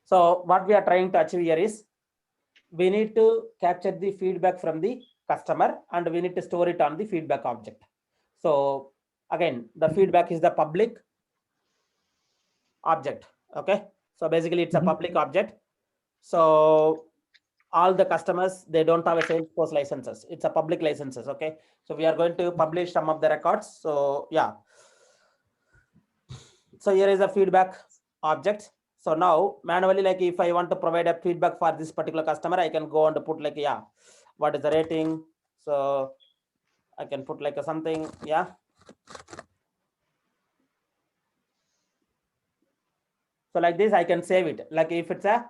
So what we are trying to achieve here is we need to capture the feedback from the customer and we need to store it on the feedback object. So again, the feedback is the public object. Okay. So basically it's a public object. So all the customers, they don't have a Salesforce licenses. It's a public licenses. Okay. So we are going to publish some of the records. So yeah. So here is a feedback object. So now manually, like if I want to provide a feedback for this particular customer, I can go and put like, yeah, what is the rating? So I can put like a something, yeah. So like this, I can save it. Like if it's a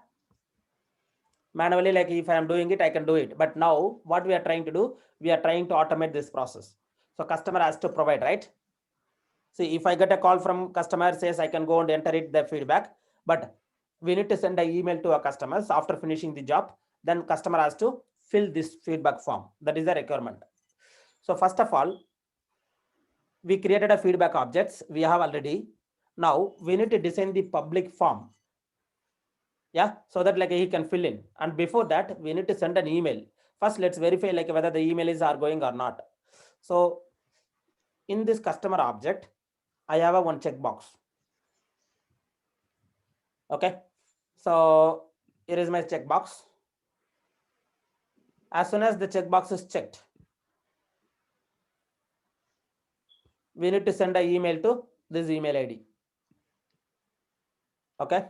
manually, like if I am doing it, I can do it. But now what we are trying to do, we are trying to automate this process. So customer has to provide, right? See, if I get a call from customer says I can go and enter it the feedback, but we need to send an email to our customers after finishing the job. Then customer has to fill this feedback form. That is the requirement. So first of all, we created a feedback objects. We have already. Now we need to design the public form. Yeah, so that like he can fill in. And before that, we need to send an email. First, let's verify like whether the email is are going or not. So in this customer object, I have a one checkbox. Okay, so here is my checkbox. As soon as the checkbox is checked, we need to send an email to this email ID. Okay,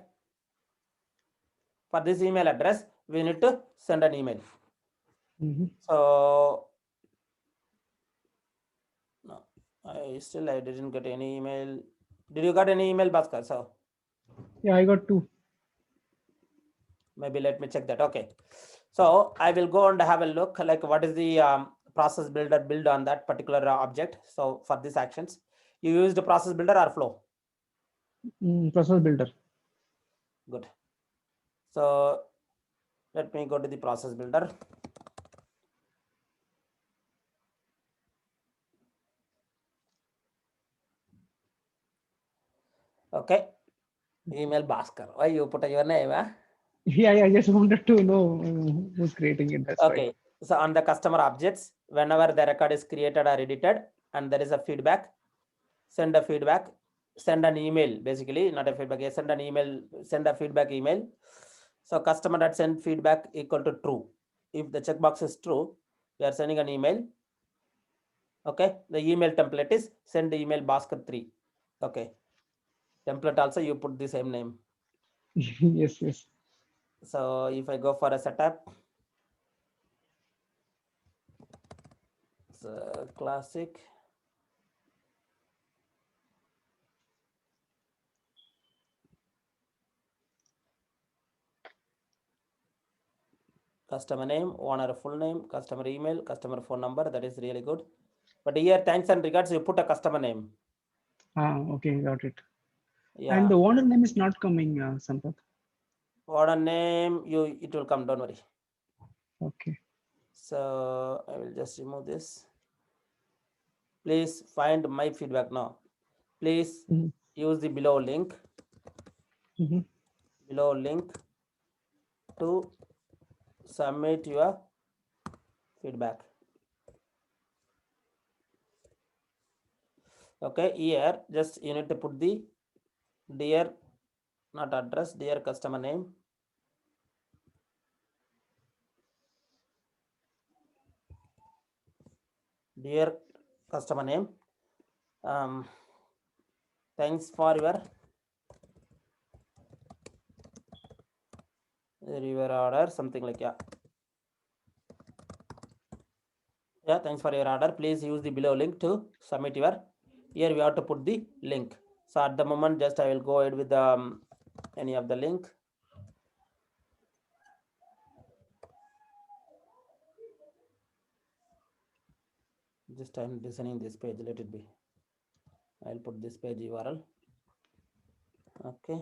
for this email address, we need to send an email. So no, I didn't get any email. Did you got any email, Bhaskar? So yeah, I got 2. Maybe let me check that. Okay, so I will go and have a look like what is the process builder build on that particular object. So for these actions, you used the process builder or flow? Process builder. Good. So let me go to the process builder. Okay, email Bhaskar. Why you put your name? Huh? Yeah, I just wanted to know who's creating it. That's Okay, right. so on the customer objects, whenever the record is created or edited and there is a feedback, send a feedback, send an email, basically not a feedback, send an email, send a feedback email. So customer that send feedback equal to true. If the checkbox is true, we are sending an email. Okay, the email template is send email Bhaskar 3. Okay, template also you put the same name. Yes, yes. So if I go for a setup, so classic. Customer name, owner full name, customer email, customer phone number. That is really good. But here, thanks and regards, you put a customer name. Okay, got it. Yeah. And the owner name is not coming, Sampath. Owner name, it will come. Don't worry. Okay. So I will just remove this. Please find my feedback now. Please use the below link. Below link to submit your feedback. Okay, here just you need to put the dear, not address, dear customer name. Dear customer name. Thanks for your order, something like yeah. Yeah, thanks for your order. Please use the below link to submit your. Here we have to put the link. So at the moment, just I will go ahead with any of the link. Just I'm designing this page. Let it be. I'll put this page URL. Okay.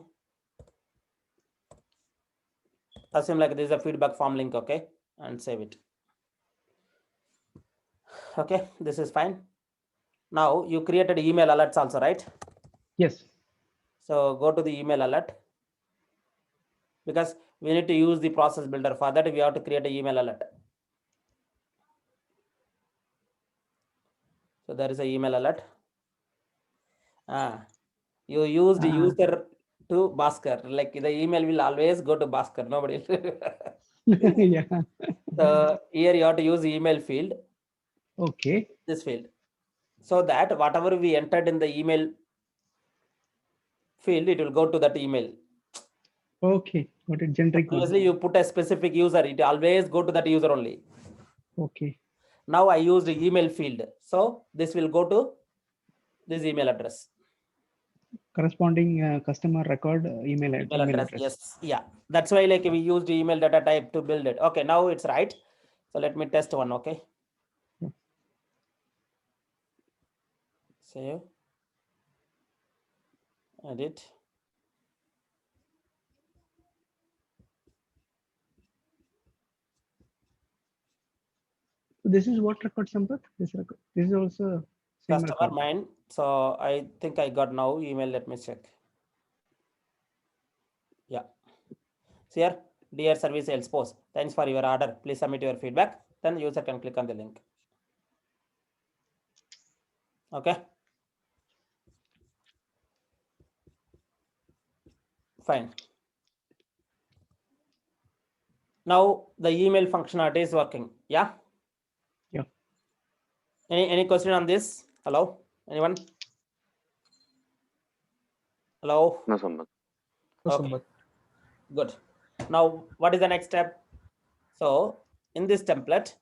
Assume like this is a feedback form link. Okay, and save it. Okay, this is fine. Now you created email alerts also, right? Yes. So go to the email alert. because we need to use the process builder. For that, we have to create an email alert. So there is an email alert. You use the user to Bhaskar. Like the email will always go to Bhaskar. Nobody. Yeah. So here you have to use the email field. Okay. This field, so that whatever we entered in the email field, it will go to that email. Okay. Got it. Generic one. Previously, you put a specific user, it always go to that user only. Okay. Now I used the email field, so this will go to this email address. Corresponding customer record email address. Yes, yeah. That's why like we used email data type to build it. Okay, now it's right. So let me test one. Okay. Yeah. Save. Edit. So this is what record, Sampath? This record. This is also same Customer record. mine. So I think I got now email. Let me check. Yeah. So here, dear service sales post, thanks for your order. Please submit your feedback. Then user can click on the link. Okay. Fine. Now the email functionality is working. Yeah. Yeah. Any question on this? Hello? Anyone? Hello? No, Sampath. Okay. Good. Now, what is the next step? So in this template,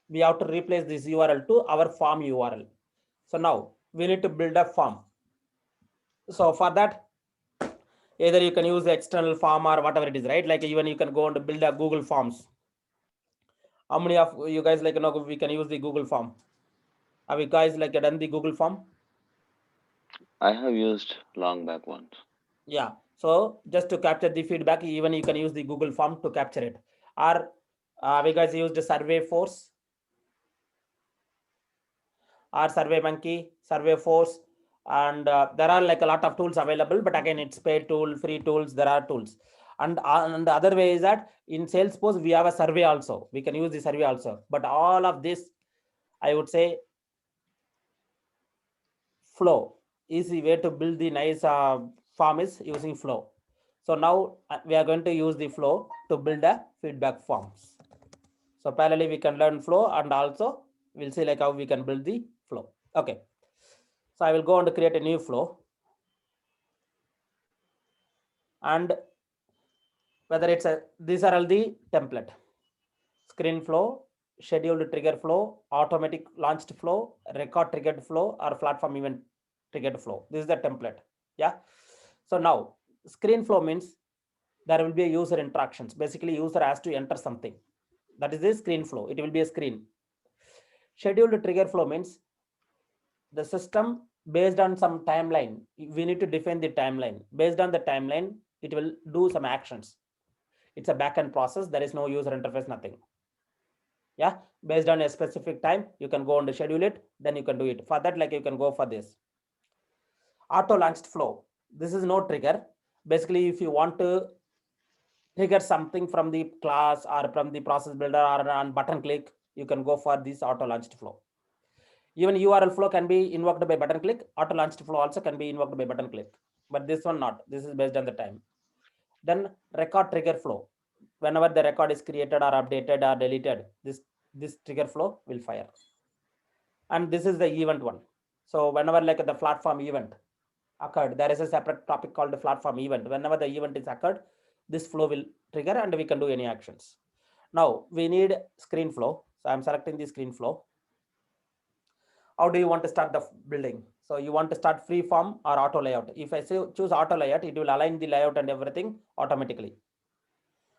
we have to replace this URL to our form URL. So now we need to build a form. So for that, either you can use the external form or whatever it is, right? Like even you can go and build a Google Forms. How many of you guys like we can use the Google form? Have you guys like done the Google form? I have used long back once. Yeah. So just to capture the feedback, even you can use the Google form to capture it. Or have you guys used Survey Force or Survey Monkey, Survey Force? And there are like a lot of tools available, but again, it's paid tool, free tools. There are tools. And the other way is that in Salesforce, we have a survey also. We can use the survey also. But all of this, I would say, Flow. Easy way to build the nice form is using Flow. So now we are going to use the Flow to build a feedback forms. So parallelly we can learn Flow, and also we'll see like how we can build the Flow. Okay. So I will go and create a new flow. And whether it's these are all the template: screen flow, scheduled trigger flow, automatic launched flow, record triggered flow, or platform event triggered flow. This is the template. Yeah. So now screen flow means there will be a user interactions. Basically, user has to enter something. That is the screen flow. It will be a screen. Scheduled trigger flow means the system, based on some timeline, we need to define the timeline. Based on the timeline, it will do some actions. It's a backend process. There is no user interface, nothing. Yeah, based on a specific time, you can go and schedule it, then you can do it. For that, like you can go for this auto launched flow. This is no trigger. Basically, if you want to trigger something from the class or from the process builder or on button click, you can go for this auto launched flow. Even URL flow can be invoked by button click. Auto launched flow also can be invoked by button click, but this one not. This is based on the time. Then record trigger flow. Whenever the record is created or updated or deleted, this trigger flow will fire. And this is the event one. So whenever like the platform event occurred, there is a separate topic called the platform event. Whenever the event is occurred, this flow will trigger and we can do any actions. Now we need screen flow. So I'm selecting the screen flow. How do you want to start the building? So you want to start free form or auto layout. If I say choose auto layout, it will align the layout and everything automatically.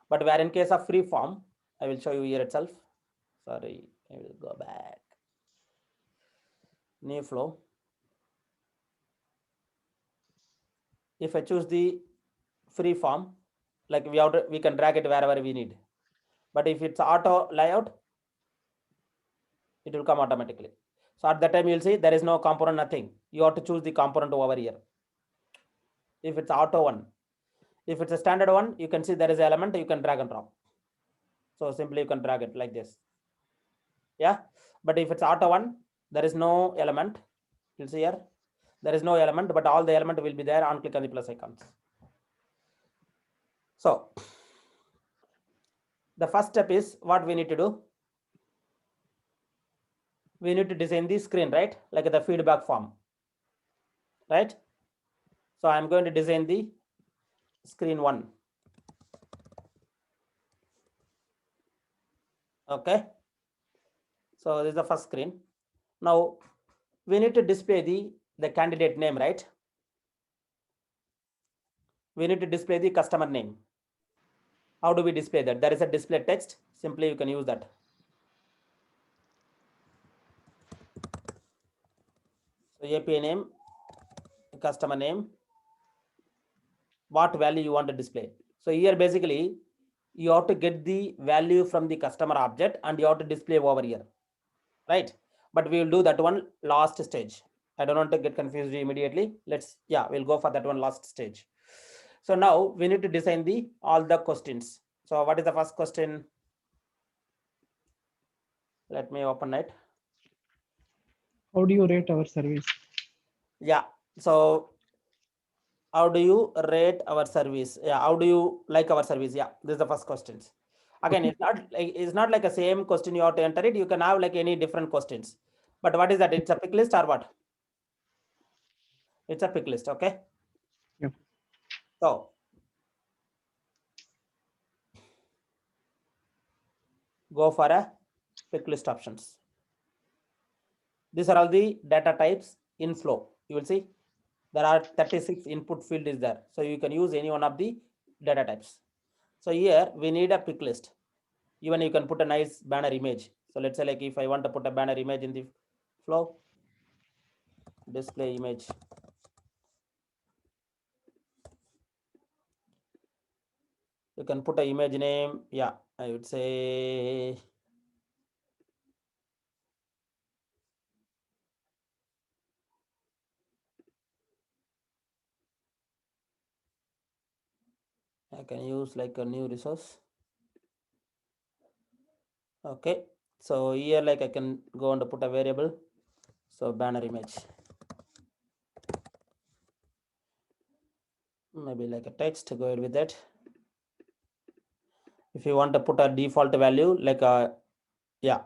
But where in case of free form, I will show you here itself. Sorry, I will go back. New flow. If I choose the free form, like we can drag it wherever we need. But if it's auto layout, it will come automatically. So at that time, you'll see there is no component, nothing. You have to choose the component over here. If it's auto one, If it's a standard one, you can see there is an element, you can drag and drop. So simply you can drag it like this. Yeah, but if it's auto one, there is no element. You'll see here, there is no element, but all the element will be there on click on the plus icons. So the first step is what we need to do. We need to design the screen, right? Like the feedback form, right? So I'm going to design the screen one. Okay. So this is the first screen. Now we need to display the candidate name, right? We need to display the customer name. How do we display that? There is a display text. Simply you can use that. So API name, customer name, what value you want to display. So here basically you have to get the value from the customer object and you have to display over here, right? But we will do that one last stage. I don't want to get confused immediately. We'll go for that one last stage. So now we need to design all the questions. So what is the first question? Let me open it. How do you rate our service? Yeah. So how do you rate our service? Yeah. How do you like our service? Yeah. This is the first questions. Again, it's not like a same question you have to enter it. You can have like any different questions. But what is that? It's a pick list or what? It's a pick list. Okay. Yep. So go for a pick list options. These are all the data types in flow. You will see there are 36 input field is there. So you can use any one of the data types. So here we need a pick list. Even you can put a nice banner image. So let's say like if I want to put a banner image in the flow, display image. You can put a image name. Yeah, I would say I can use like a new resource. Okay, so here like I can go and put a variable. So banner image. Maybe like a text, go ahead with that. If you want to put a default value like a, yeah.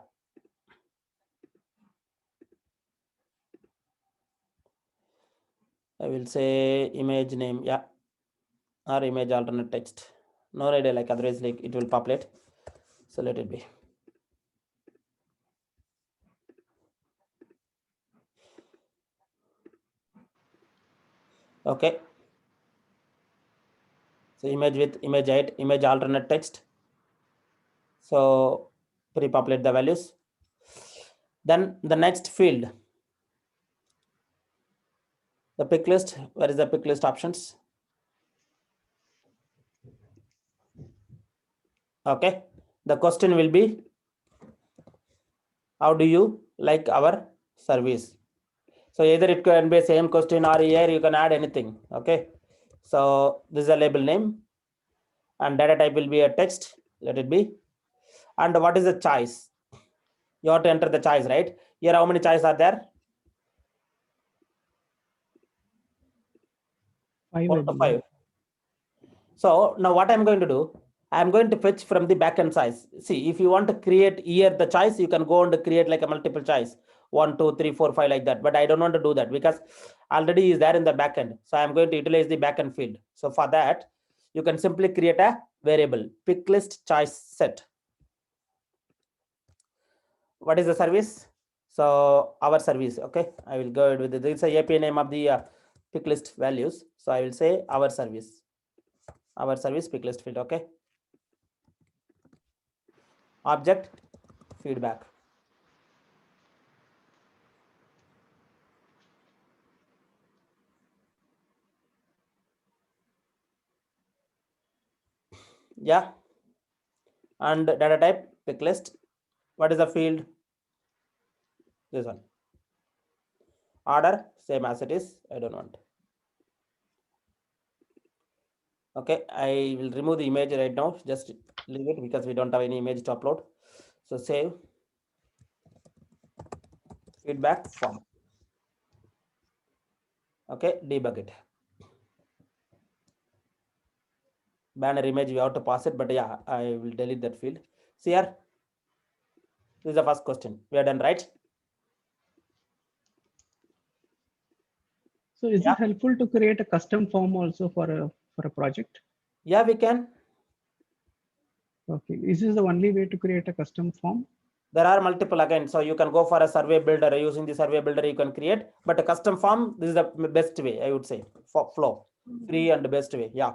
I will say image name, yeah, or image alternate text. No idea, like otherwise like it will populate. So let it be. Okay. So image with image height, image alternate text. So pre-populate the values. Then the next field, the pick list. Where is the pick list options? Okay. The question will be, how do you like our service? So either it can be same question or here you can add anything. Okay. So this is a label name and data type will be a text. Let it be. And what is the choice? You have to enter the choice, right? Here, how many choices are there? 5. 4 to 5. So now what I'm going to do, I'm going to fetch from the backend size. See, if you want to create here the choice, you can go and create like a multiple choice, 1, 2, 3, 4, 5 like that. But I don't want to do that because already is there in the backend. So I'm going to utilize the backend field. So for that, you can simply create a variable pick list choice set. What is the service? So our service. Okay, I will go with this API name of the pick list values. So I will say our service pick list field. Okay, object feedback. Yeah, and data type pick list. What is the field? This one. Order same as it is. I don't want. Okay, I will remove the image right now. Just leave it because we don't have any image to upload. So save feedback form. Okay, debug it. Banner image, we have to pass it, but yeah, I will delete that field. See here, this is the first question. We are done, right? So is Yeah. it helpful to create a custom form also for a project? Yeah, we can. Okay, is this the only way to create a custom form? There are multiple again. So you can go for a survey builder. Using the survey builder, you can create, but a custom form, this is the best way, I would say, for flow, free and best way. Yeah.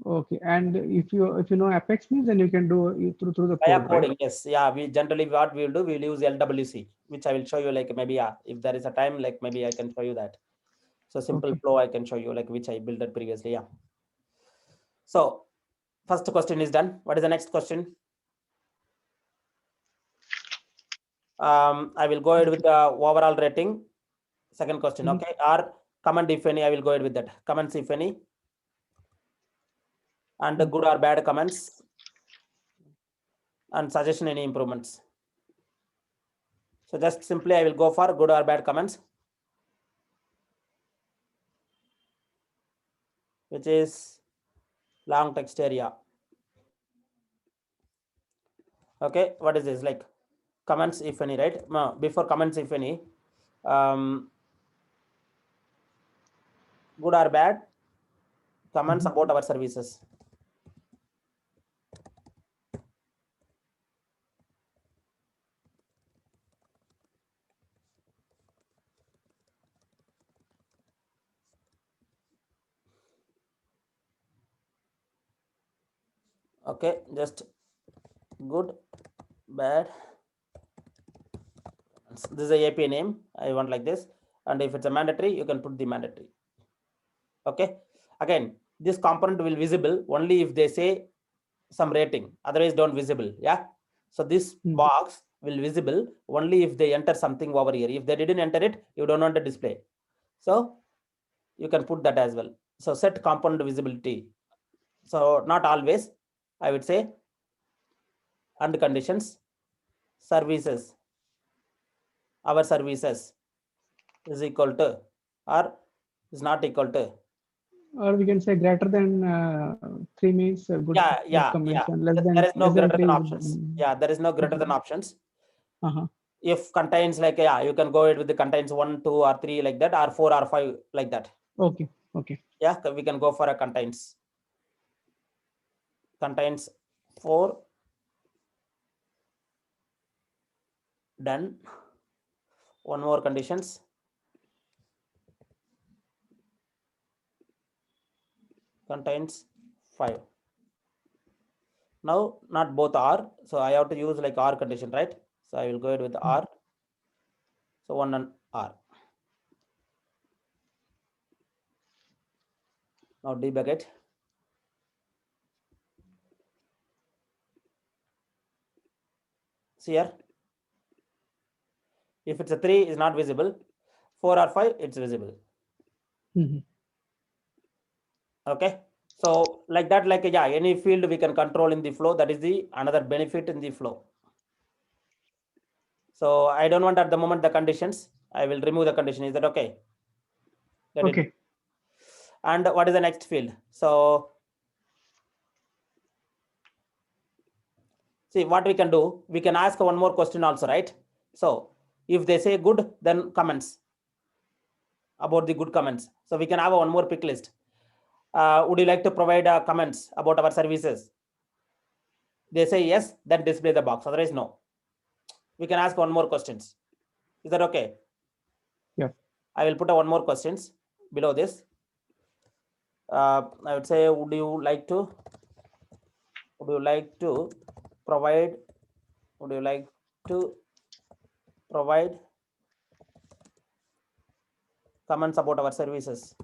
Okay, and if you know Apex means, then you can do it through the Via code, right? coding, yes. Yeah, we generally what we'll do, we'll use LWC, which I will show you like maybe, yeah, if there is a time, like maybe I can show you that. So simple Okay. flow I can show you, like which I built it previously. Yeah. So first question is done. What is the next question? I will go ahead with the overall rating. Second question. Mhm. Okay. Or comment if any, I will go ahead with that. Comments if any. And good or bad comments. And suggestion any improvements. So just simply I will go for good or bad comments, which is long text area. Okay, what is this? Like comments if any, right? No, before comments if any, good or bad comments about our services. Okay, just good, bad. This is a API name. I want like this. And if it's a mandatory, you can put the mandatory. Okay. Again, this component will visible only if they say some rating. Otherwise, don't visible. Yeah. So this box will visible only if they enter something over here. If they didn't enter it, you don't want to display. So you can put that as well. So set component visibility. So not always, I would say, and conditions, services, our services is equal to or is not equal to. Or we can say greater than 3 means good comments, and There is no less than greater 3 than is options. Yeah, there is no greater than options. Uh-huh. If contains like, yeah, you can go ahead with the contains 1, 2, or 3 like that, or 4 or 5 like that. Okay. Okay. Yeah, we can go for a contains 4. Done. One more conditions. Contains 5. Now not both are, so I have to use like R condition, right? So I will go ahead with R. So 1 and R. Now debug it. See here. If it's a 3 is not visible, 4 or 5 it's visible. Okay. So like that, like, yeah, any field we can control in the flow. That is the another benefit in the flow. So I don't want at the moment the conditions. I will remove the condition. Is that okay? Okay. And what is the next field? So see what we can do. We can ask one more question also, right? So if they say good, then comments about the good comments. So we can have one more pick list. Would you like to provide comments about our services? They say yes, then display the box. Otherwise, no. We can ask one more questions. Is that okay? Yeah. I will put one more questions below this. I would say, would you like to provide comments about our services?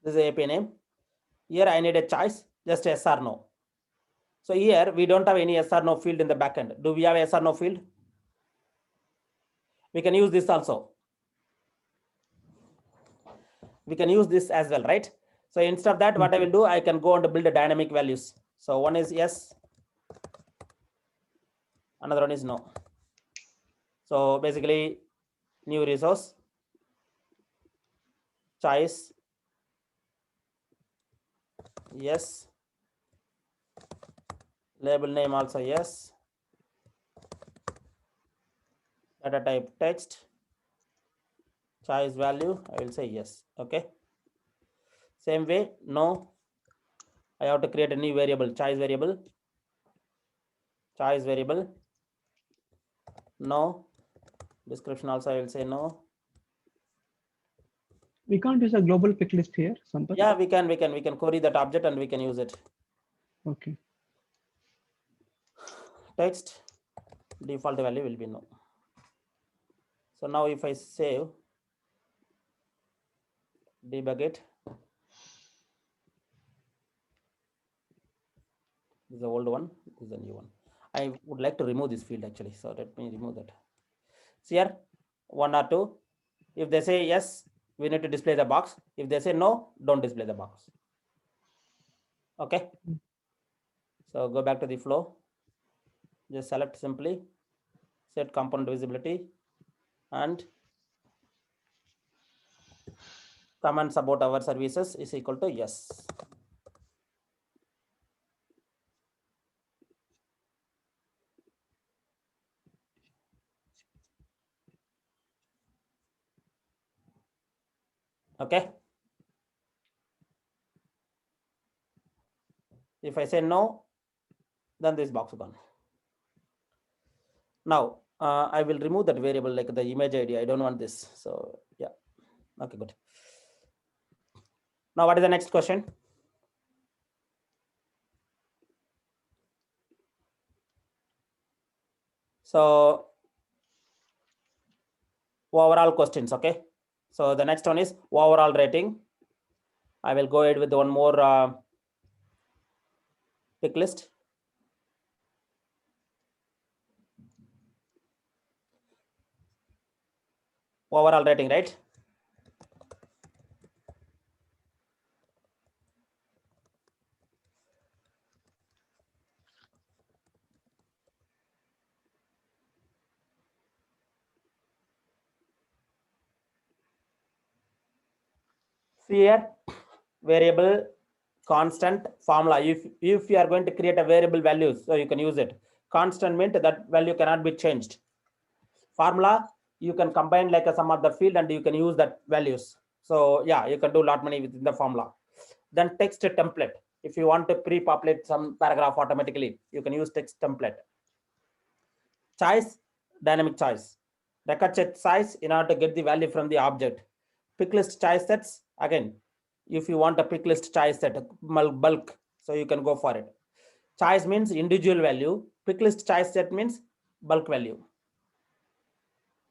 This is the API name. Here I need a choice. just yes or no. So here we don't have any yes or no field in the backend. Do we have yes or no field? We can use this also. We can use this as well, right? So instead of that, what I will do, I can go and build a dynamic values. So one is yes, another one is no. So basically, new resource, choice, yes, label name also yes, data type text, choice value, I will say yes. Okay. Same way, no, I have to create a new variable, choice variable, no, description also I will say no. We can't use a global pick list here, Sampath. Yeah, we can query that object and we can use it. Okay. Text, default value will be no. So now if I save, debug it, this is the old one, this is the new one. I would like to remove this field actually, so let me remove that. See here, 1 or 2. If they say yes, we need to display the box. If they say no, don't display the box. Okay. So go back to the flow. Just select simply, set component visibility, and comments about our services is equal to yes. Okay. If I say no, then this box is gone. Now I will remove that variable like the image ID. I don't want this. So yeah. Okay, good. Now what is the next question? So overall questions. Okay. So the next one is overall rating. I will go ahead with one more pick list. Overall rating, right? See here, variable, constant, formula. If you are going to create a variable values, so you can use it. Constant meant that value cannot be changed. Formula, you can combine like a sum of the field and you can use that values. So yeah, you can do a lot many within the formula. Then text template. If you want to pre-populate some paragraph automatically, you can use text template. Choice, dynamic choice. Record set size in order to get the value from the object. Pick list choice sets, again, if you want a pick list choice set, bulk, so you can go for it. Choice means individual value. Pick list choice set means bulk value.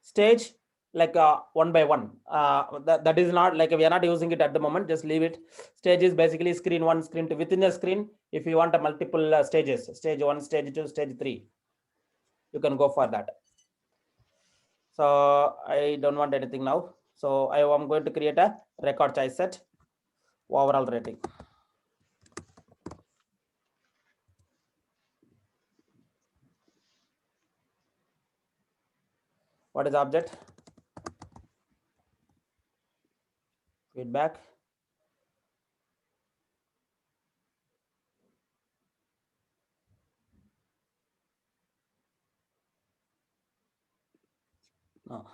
Stage, like one by one. That is not like we are not using it at the moment, just leave it. Stage is basically screen 1, screen 2. Within a screen, if you want a multiple stages, stage 1, stage 2, stage 3, you can go for that. So I don't want anything now. So I am going to create a record choice set, overall rating. What is the object? Feedback. No.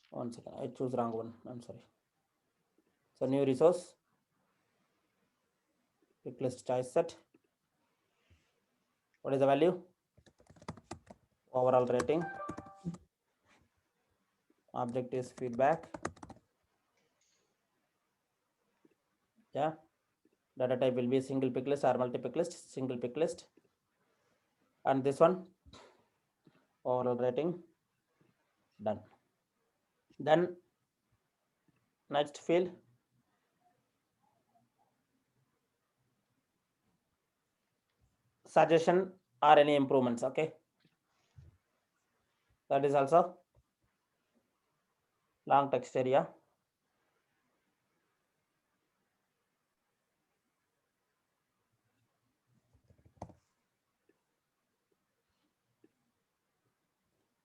One second, I choose wrong one. I'm sorry. So new resource, pick list choice set. What is the value? Overall rating. Object is feedback. Yeah. Data type will be single pick list or multi pick list. Single pick list. and this one overall rating, done. Then next field, suggestion or any improvements. Okay, that is also long text area.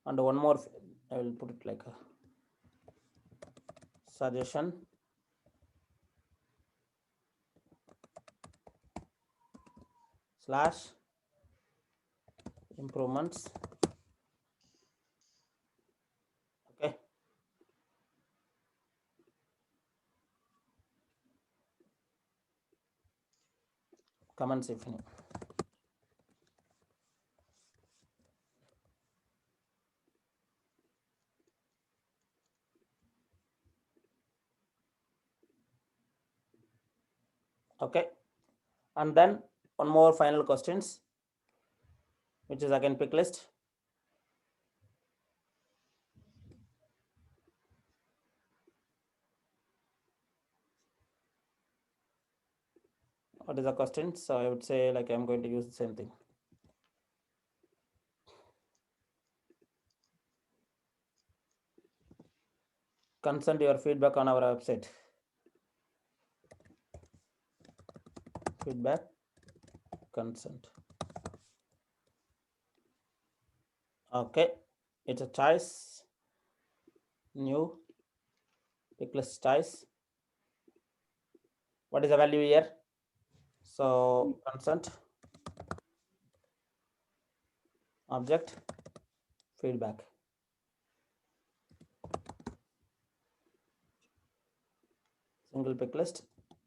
And one more, I will put it like a suggestion slash improvements. Okay, comments if any. Okay, and then one more final questions, which is again pick list. What is the question? So I would say like I'm going to use the same thing. Consent your feedback on our website. Feedback, consent. Okay, it's a choice, new, pick list choice. What is the value here? So consent, object, feedback. Single pick list,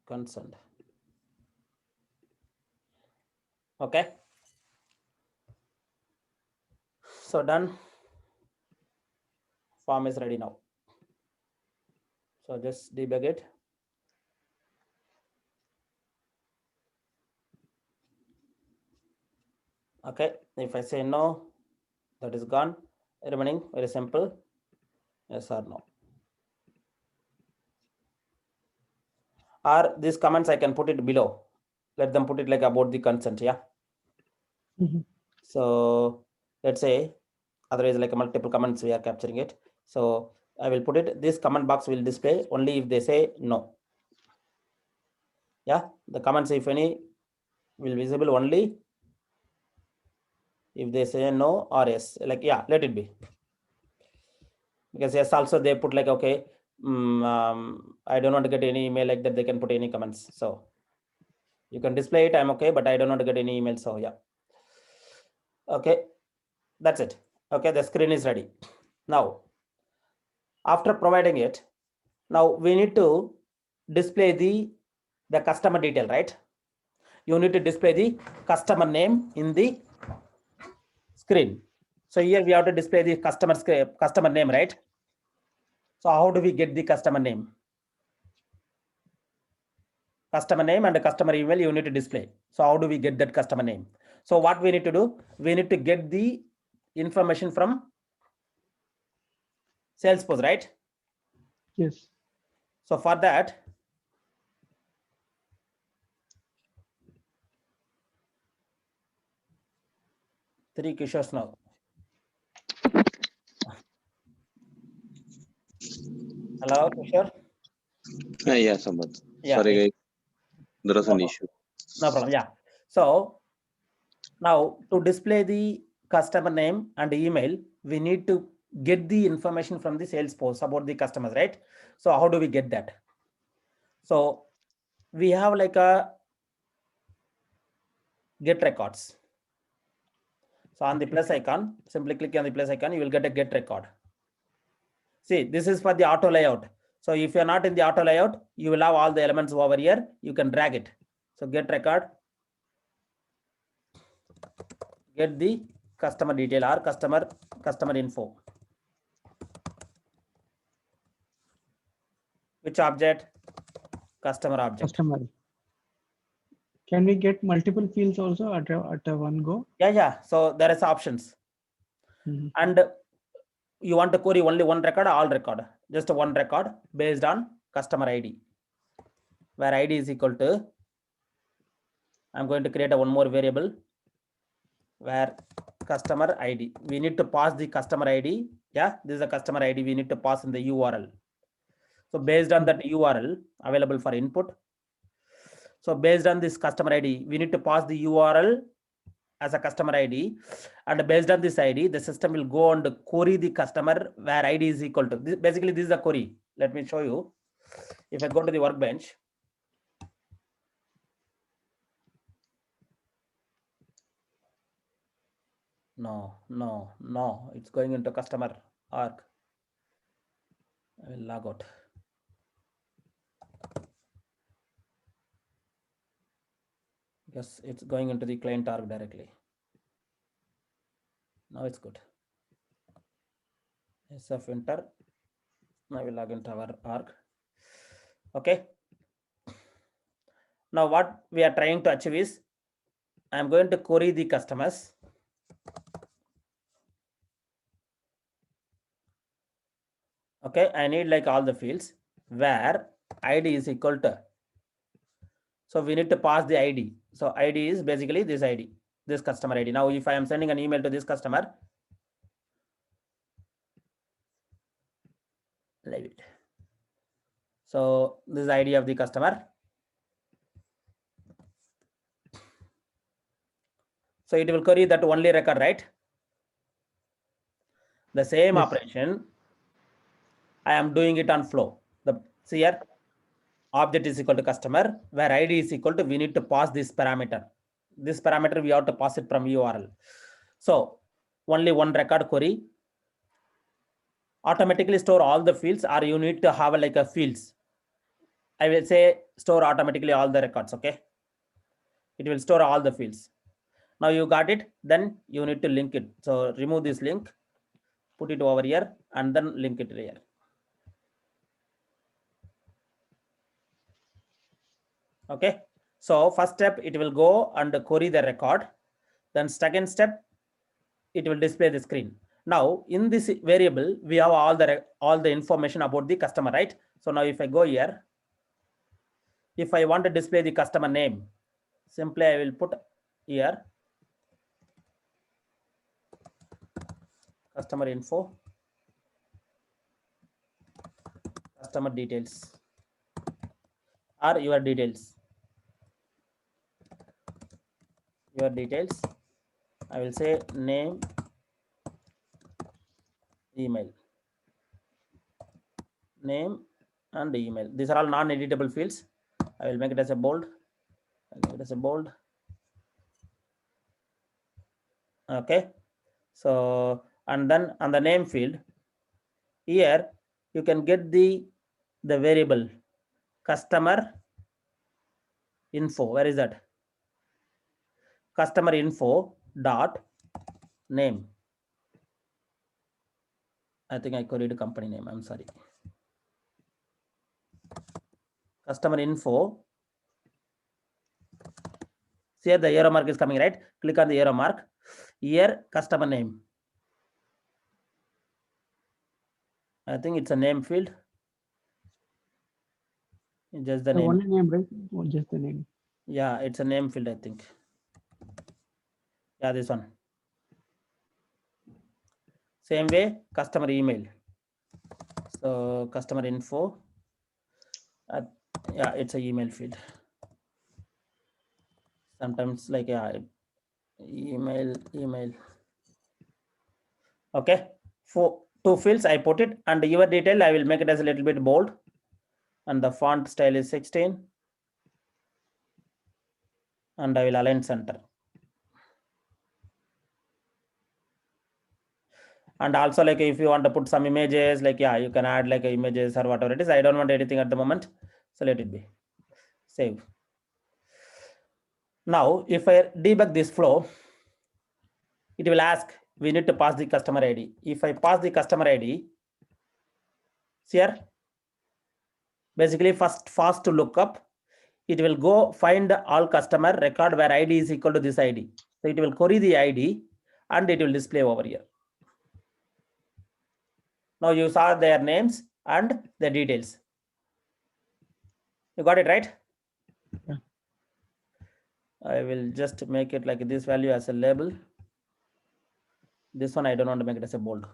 consent. Okay. So done. Form is ready now. So just debug it. Okay, if I say no, that is gone. Remaining very simple, yes or no. Or these comments I can put it below. Let them put it like about the consent, yeah. So let's say otherwise like multiple comments we are capturing it. So I will put it, this comment box will display only if they say no. Yeah, the comments if any will visible only if they say no or yes, like yeah, let it be. Because yes, also they put like okay, I don't want to get any email like that, they can put any comments. So you can display it, I'm okay, but I don't want to get any email. So yeah. Okay, that's it. Okay, the screen is ready. Now, after providing it, now we need to display the customer detail, right? You need to display the customer name in the screen. So here we have to display the customer name, right? So how do we get the customer name? Customer name and the customer email you need to display. So how do we get that customer name? So what we need to do, we need to get the information from Salesforce, right? Yes. So for that, three Kishores now. Hello, Kishore. Yeah, Sampath. Yeah, Sorry, guys. There was an no issue. no problem. Yeah. So now to display the customer name and email, we need to get the information from the Salesforce about the customers, right? So how do we get that? So we have like a get records. So on the plus icon, simply click on the plus icon, you will get a get record. See, this is for the auto layout. So if you're not in the auto layout, you will have all the elements over here. You can drag it. So get record, get the customer detail or customer info. Which object? Customer object. Customer. Can we get multiple fields also at a one go? Yeah. So there is options. Mhm. And you want to query only one record or all record? Just one record based on customer ID, where ID is equal to, I'm going to create a one more variable where customer ID. We need to pass the customer ID. Yeah, this is a customer ID. We need to pass in the URL. So based on that URL available for input. So based on this customer ID, we need to pass the URL as a customer ID, and based on this ID, the system will go and query the customer where ID is equal to this. Basically, this is a query. Let me show you. If I go to the workbench, no, it's going into customer arc. I will log out. Because it's going into the client arc directly. Now it's good. SF enter. Now I will log into our arc. Okay. Now what we are trying to achieve is, I'm going to query the customers. Okay, I need like all the fields where ID is equal to. So we need to pass the ID. So ID is basically this ID, this customer ID. Now, if I am sending an email to this customer, leave it. So this is ID of the customer. So it will query that only record, right? The same Yes. operation, I am doing it on flow. See here, object is equal to customer, where ID is equal to, we need to pass this parameter. This parameter we have to pass it from URL. So only one record query, automatically store all the fields, or you need to have like a fields. I will say store automatically all the records. Okay, it will store all the fields. Now you got it, then you need to link it. So remove this link, put it over here, and then link it here. Okay, so first step, it will go and query the record. Then second step, it will display the screen. Now in this variable, we have all the information about the customer, right? So now if I go here, if I want to display the customer name, simply I will put here customer info, customer details, or your details. Your details, I will say name, email, name and email. These are all non-editable fields. I will make it as a bold. I'll make it as a bold. Okay, so and then on the name field here, you can get the variable customer info. Where is that? Customer info dot name. I think I queried company name. I'm sorry. Customer info. See here the arrow mark is coming, right? Click on the arrow mark. Here customer name. I think it's a name field. Just the name. Only name, right? Or just the name? Yeah, it's a name field, I think. Yeah, this one. Same way, customer email. So customer info. Yeah, it's a email field. Sometimes like email. Okay, for two fields I put it, and your detail I will make it as a little bit bold, and the font style is 16, and I will align center. And also like if you want to put some images, like you can add like images or whatever it is. I don't want anything at the moment, so let it be. Save. Now if I debug this flow, it will ask, we need to pass the customer ID. If I pass the customer ID, see here, basically first fast to look up, it will go find all customer record where ID is equal to this ID. So it will query the ID and it will display over here. Now you saw their names and the details. You got it, right? Yeah. I will just make it like this value as a label. This one I don't want to make it as a bold.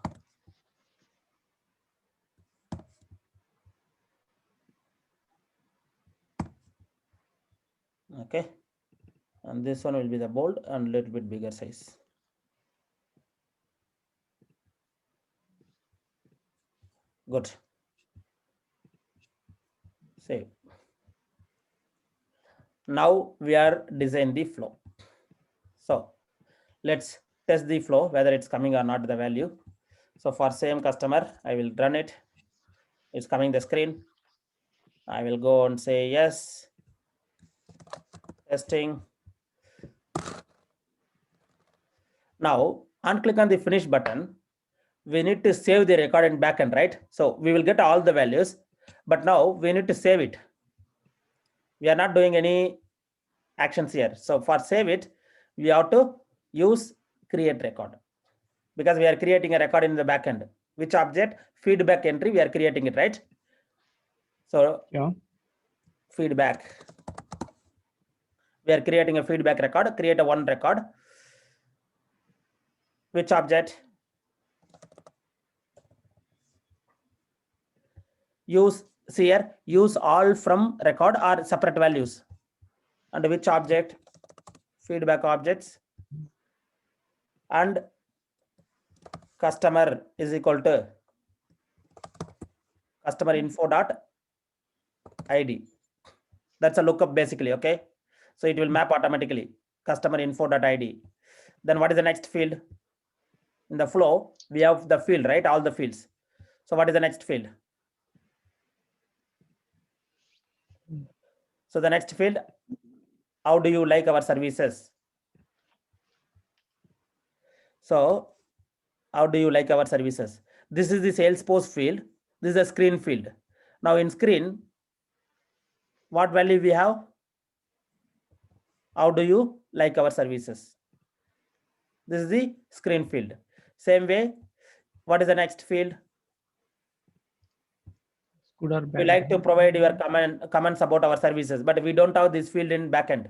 Okay, and this one will be the bold and a little bit bigger size. Good. Save. Now we are design the flow. So let's test the flow, whether it's coming or not the value. So for same customer, I will run it. It's coming the screen. I will go and say yes. Testing. Now unclick on the finish button. We need to save the record in backend, right? So we will get all the values, but now we need to save it. We are not doing any actions here. So for save it, we have to use create record, because we are creating a record in the backend. Which object? Feedback entry, we are creating it, right? So Yeah. feedback. We are creating a feedback record, create a one record. Which object? Use here, use all from record or separate values. And which object? Feedback objects. And customer is equal to customer info dot ID. That's a lookup basically, okay? So it will map automatically, customer info dot ID. Then what is the next field? In the flow, we have the field, right? All the fields. So what is the next field? So the next field, how do you like our services? So how do you like our services? This is the Salesforce field. This is a screen field. Now in screen, what value we have? How do you like our services? This is the screen field. Same way, what is the next field? Good or We bad. like to provide your comments about our services, but we don't have this field in backend.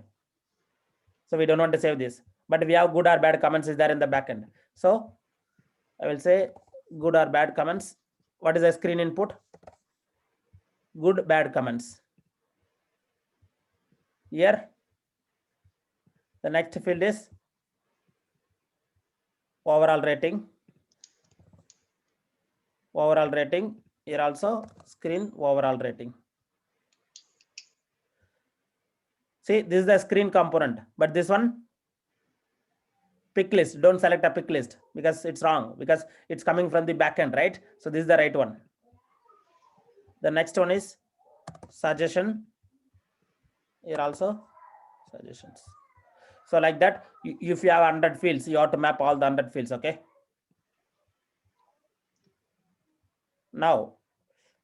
So we don't want to save this, but we have good or bad comments is there in the backend. So I will say good or bad comments. What is the screen input? Good, bad comments. Here, the next field is overall rating. Overall rating. Here also screen overall rating. See, this is the screen component, but this one, pick list. Don't select a pick list because it's wrong, because it's coming from the backend, right? So this is the right one. The next one is suggestion. Here also suggestions. So like that, if you have 100 fields, you have to map all the 100 fields, okay? Now,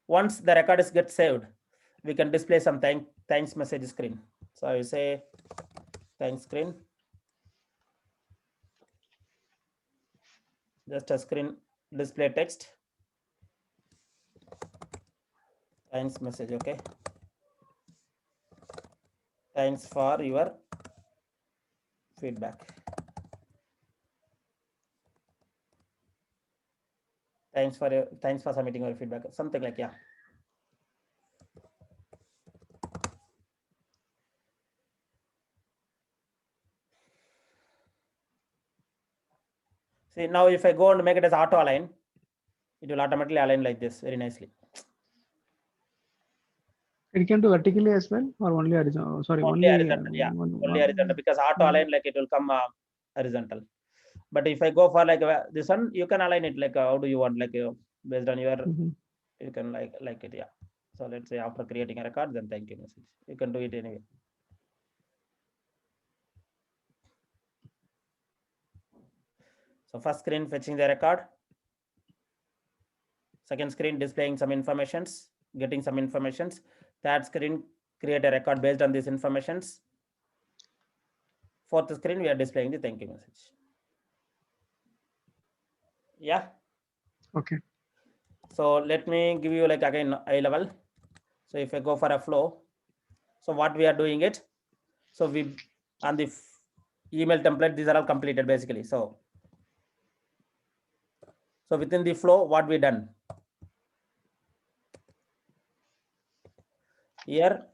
once the record is get saved, we can display some thanks message screen. So I say thanks screen. Just a screen display text. Thanks message, okay? Thanks for your feedback. Thanks for submitting your feedback. Something like, yeah. See, now if I go and make it as auto align, it will automatically align like this very nicely. It can do vertically as well, or only horizontal? Sorry, Only horizontal, yeah. Only horizontal, because auto align, like it will come horizontal. But if I go for like this one, you can align it like how do you want, like based on your, you can like it, yeah. So let's say after creating a record, then thank you message. You can do it anyway. So first screen fetching the record. Second screen displaying some informations, getting some informations. Third screen create a record based on these informations. Fourth screen, we are displaying the thank you message. Yeah. Okay. So let me give you like again eye level. So if I go for a flow, so what we are doing it. So we on the email template, these are all completed basically. So within the flow, what we done here,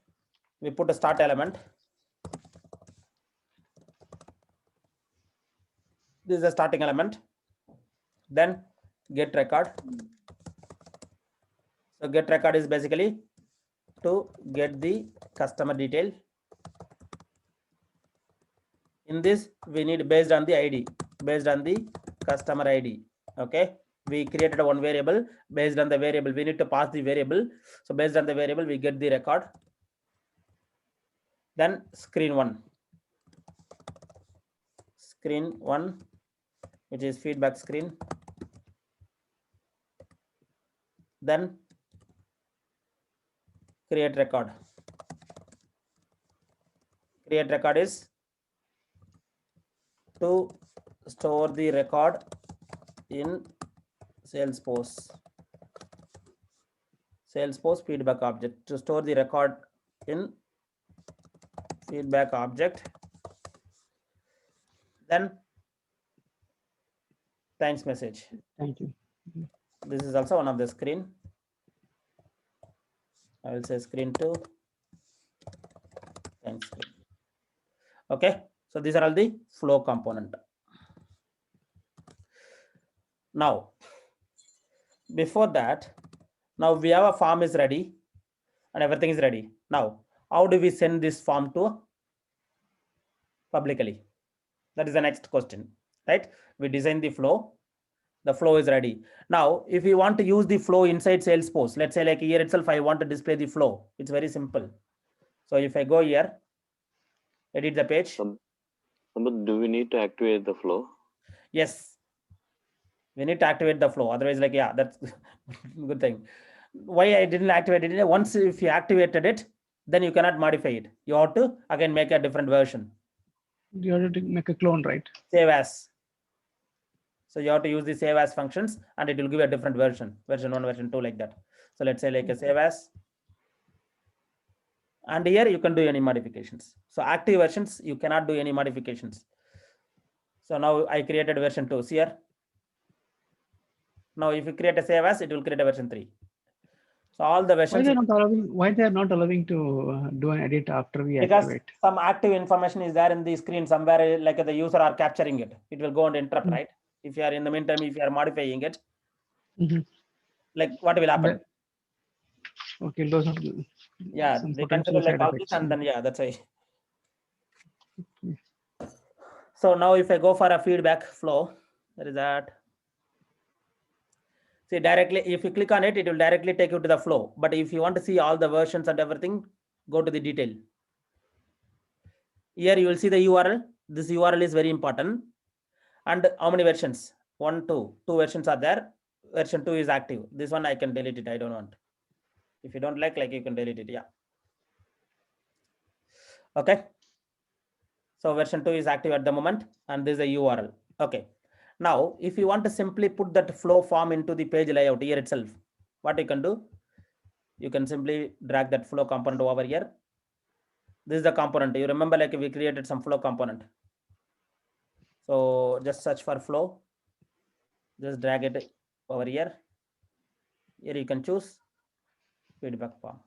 we put a start element. This is a starting element. Then get record. So get record is basically to get the customer detail. In this, we need based on the ID, based on the customer ID. Okay. We created one variable. Based on the variable, we need to pass the variable. So based on the variable, we get the record. Then screen one, which is feedback screen. Then create record. Create record is to store the record in Salesforce feedback object, to store the record in feedback object. Then thanks message. Thank you. This is also one of the screen. I will say screen 2. Thanks. Okay. So these are all the flow component. Now, before that, now we have a form is ready and everything is ready. Now, how do we send this form to publicly? That is the next question, right? We design the flow. The flow is ready. Now, if you want to use the flow inside Salesforce, let's say like here itself, I want to display the flow. It's very simple. So if I go here, edit the page. Do we need to activate the flow? Yes. We need to activate the flow. Otherwise, like, yeah, that's good thing. Why I didn't activate it? Once if you activated it, then you cannot modify it. You have to again make a different version. You have to make a clone, right? Save as. So you have to use the save as functions and it will give a different version 1, version 2, like that. So let's say like a save as. And here you can do any modifications. So active versions, you cannot do any modifications. So now I created version 2 here. Now if you create a save as, it will create a version 3. So all the versions. Why they are not allowing to do an edit after we because activate? Some active information is there in the screen somewhere, like the user are capturing it. It will go and interrupt, right? If you are in the meantime, if you are modifying it, like what will happen? Okay, those are they consider like all this, and then that's why. So now if I go for a feedback flow, there is that. See, directly if you click on it, it will directly take you to the flow. But if you want to see all the versions and everything, go to the detail. Here you will see the URL. This URL is very important. And how many versions? 1, 2. 2 versions are there. Version 2 is active. This one I can delete it. I don't want. If you don't like you can delete it. Yeah. Okay. So version 2 is active at the moment, and this is a URL. Okay. Now, if you want to simply put that flow form into the page layout here itself, what you can do? You can simply drag that flow component over here. This is the component. You remember, like we created some flow component. So just search for flow. Just drag it over here. Here you can choose feedback form.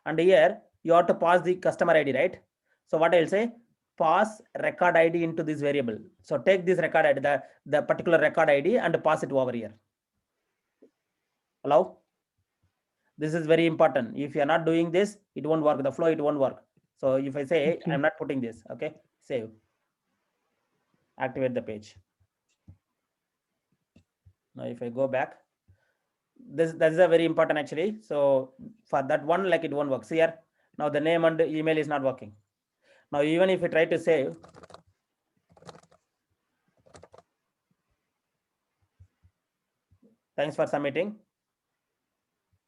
And here you have to pass the customer ID, right? So what I'll say, pass record ID into this variable. So take this record ID, the particular record ID, and pass it over here. Allow. This is very important. If you are not doing this, it won't work. The flow, it won't work. So if I say I'm not putting this, okay, save. Activate the page. Now if I go back, that is a very important actually. So for that one, like it won't work. See here, now the name and the email is not working. Now even if you try to save, thanks for submitting,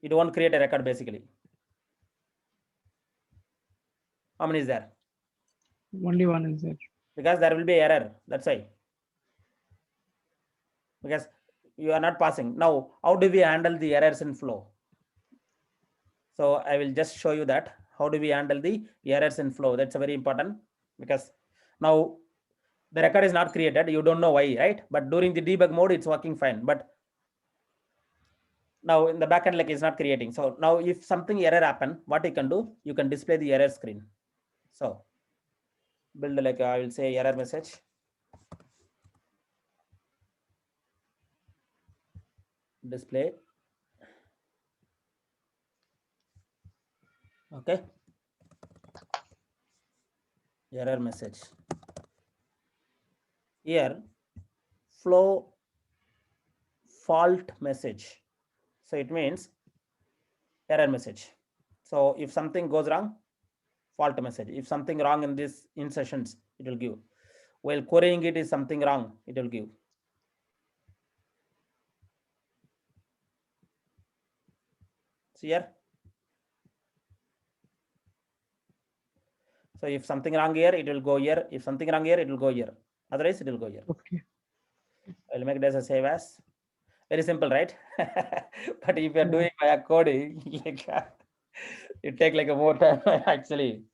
it won't create a record basically. How many is there? Only one is there. Because there will be error. That's why. Because you are not passing. Now, how do we handle the errors in flow? So I will just show you that. How do we handle the errors in flow? That's a very important, because now the record is not created. You don't know why, right? But during the debug mode, it's working fine. But now in the backend, like it's not creating. So now if something error happen, what you can do, you can display the error screen. So build like I will say error message. Display. Okay. Error message. Here, flow fault message. So it means error message. So if something goes wrong, fault message. If something wrong in these insertions, it will give. While querying it is something wrong, it will give. See here. So if something wrong here, it will go here. If something wrong here, it will go here. Otherwise, it will go here. Okay. I'll make it as a save as. Very simple, right? But if you're Yeah. doing via coding, like it take like a more time actually.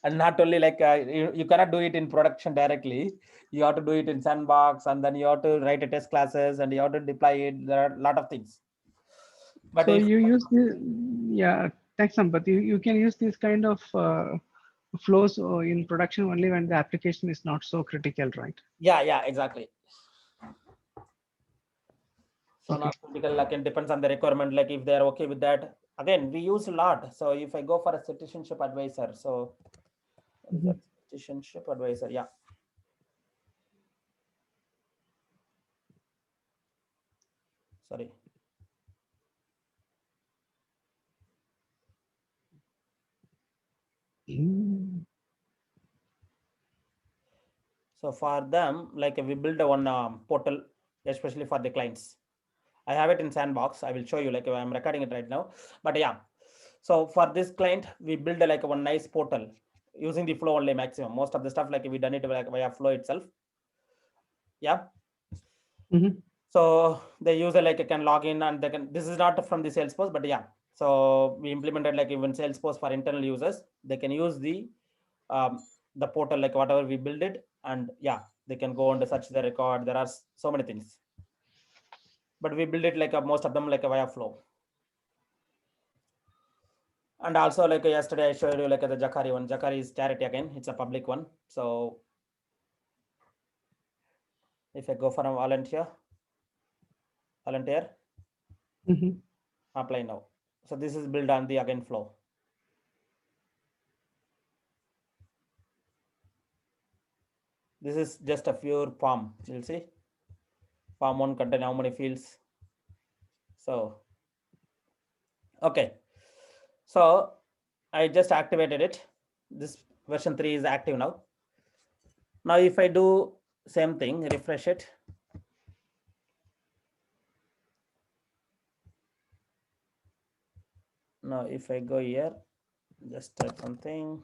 And not only like you cannot do it in production directly. You have to do it in sandbox, and then you have to write a test classes, and you have to deploy it. There are a lot of things. But So if you use the, yeah, thanks, Sampath. You can use this kind of flows in production only when the application is not so critical, right? yeah, exactly. So Okay. not critical, like it depends on the requirement. Like if they are okay with that, again we use a lot. So if I go for a citizenship advisor, so what is that? Citizenship advisor, yeah. Sorry. Mm. So for them, like we build one portal, especially for the clients. I have it in sandbox. I will show you. Like I'm recording it right now. But yeah, so for this client, we build like one nice portal using the flow only maximum. Most of the stuff like we done it like via flow itself. Yeah. Mhm. So the user like can log in and they can. This is not from the Salesforce, but yeah. So we implemented like even Salesforce for internal users. They can use um, the portal like whatever we build it, and yeah, they can go and search the record. There are so many things, but we build it like most of them like a via flow. And also like yesterday I showed you like the Jakari one. Jakari is charity again. It's a public one. So if I go for a volunteer, Mhm. apply now. So this is built on the again flow. This is just a pure form. You'll see form one contain how many fields. So okay. So I just activated it. This version 3 is active now. Now if I do same thing, refresh it. Now if I go here, just type something.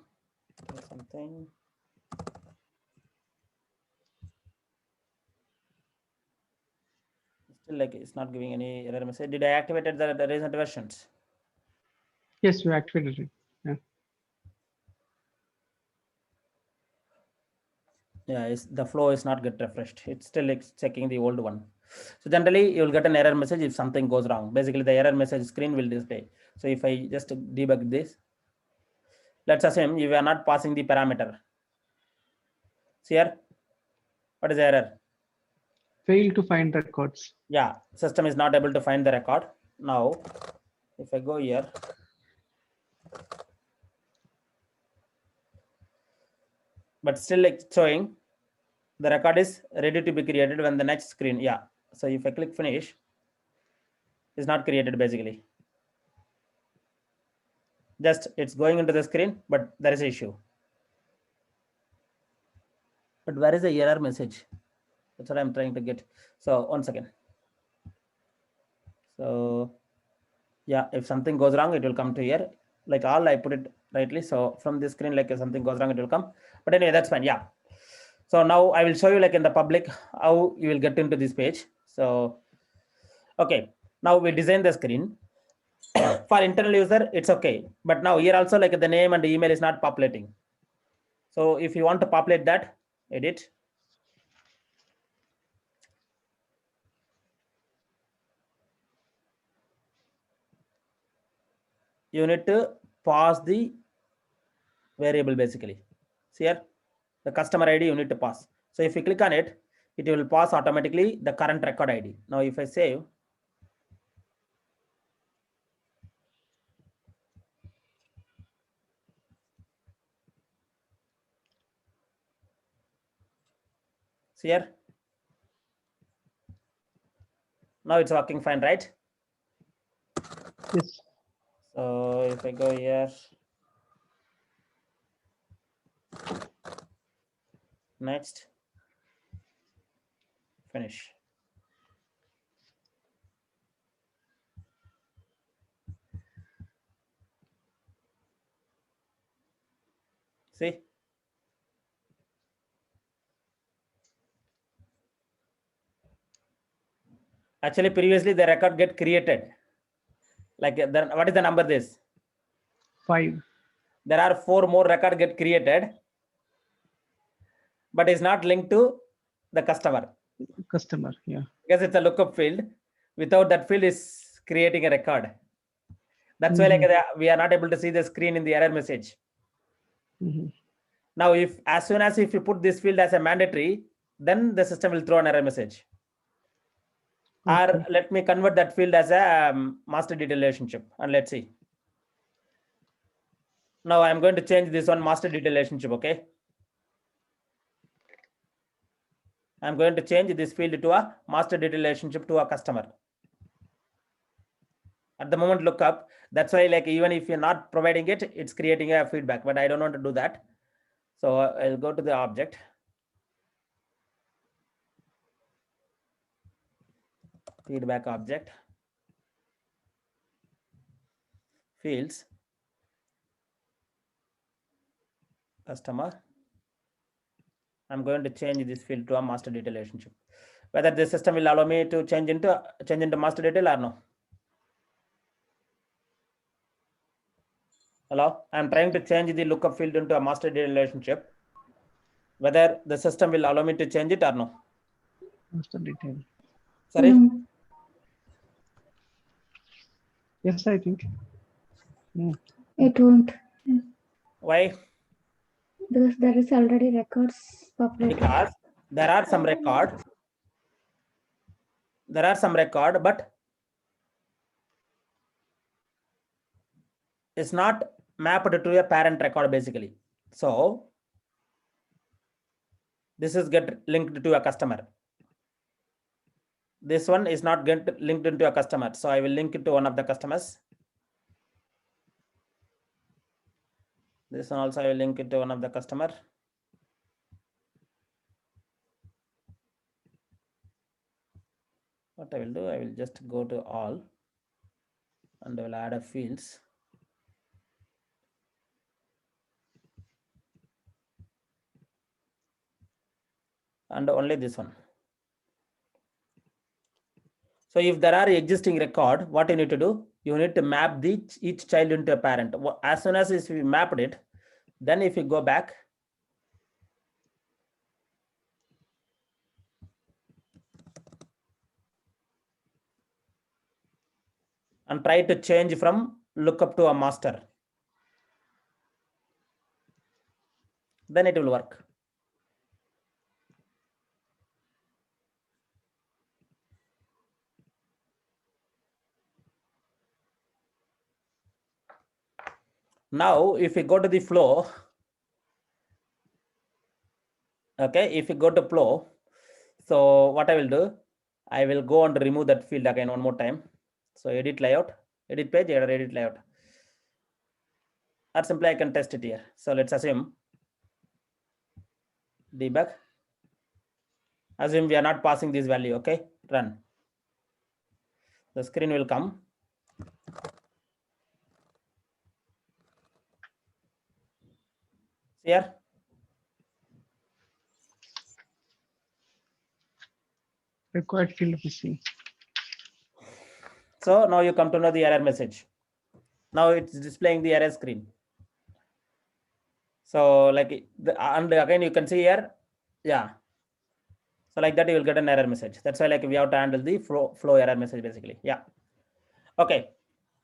Still like it's not giving any error message. Did I activated the recent versions? Yes, you activated it. Yeah. Yeah, the flow is not get refreshed. It's still like checking the old one. So generally you'll get an error message if something goes wrong. Basically the error message screen will display. So if I just debug this, let's assume you are not passing the parameter. See here, what is the error? Fail to find records. Yeah, system is not able to find the record. Now if I go here, but still like showing the record is ready to be created when the next screen. Yeah, so if I click finish, it's not created basically. Just it's going into the screen, but there is an issue. But where is the error message? That's what I'm trying to get. So 1 second. So yeah, if something goes wrong, it will come to here. like all I put it rightly. So from this screen, like if something goes wrong, it will come. But anyway, that's fine. Yeah. So now I will show you like in the public how you will get into this page. So, okay, now we design the screen. For internal user, it's okay. But now here also like the name and the email is not populating. So if you want to populate that, edit. You need to pass the variable basically. See here, the customer ID you need to pass. So if you click on it, it will pass automatically the current record ID. Now if I save, see here, now it's working fine, right? Yes. So if I go here, next, finish. See? Actually, previously the record get created. Like then what is the number this? 5. There are 4 more record get created, but it's not linked to the customer. Customer, yeah. Because it's a lookup field. Without that field is creating a record. That's why like we are not able to see the screen in the error message. Now, if as soon as if you put this field as a mandatory, then the system will throw an error message. Or let me convert that field as a master detail relationship and let's see. Now I'm going to change this one master detail relationship. Okay. I'm going to change this field to a master detail relationship to a customer. At the moment lookup, that's why like even if you're not providing it, it's creating a feedback, but I don't want to do that. So I'll go to the object. Feedback object. Fields. Customer. I'm going to change this field to a master detail relationship. Whether the system will allow me to change into master detail or no. Hello, I'm trying to change the lookup field into a master detail relationship. Whether the system will allow me to change it or no. Master detail. Sorry. No. Yes, I think. No. It won't. Why? Because there is already records populated. Because there are some record. There are some record, but it's not mapped to a parent record basically. So this is get linked to a customer. This one is not get linked into a customer. So I will link it to one of the customers. This one also I will link it to one of the customer. What I will do, I will just go to all and I will add a fields. And only this one. So if there are existing record, what you need to do, you need to map each child into a parent. As soon as we mapped it, then if you go back, and try to change from lookup to a master, then it will work. Now, if we go to the flow, okay, if you go to flow, so what I will do, I will go and remove that field again one more time. So edit layout, edit page, or edit layout. Or simply I can test it here. So let's assume debug. Assume we are not passing this value, okay? Run. The screen will come. Here. Required field missing. So now you come to know the error message. Now it's displaying the error screen. So like and again you can see here, yeah. So like that you will get an error message. That's why like we have to handle the flow error message basically. Yeah. Okay.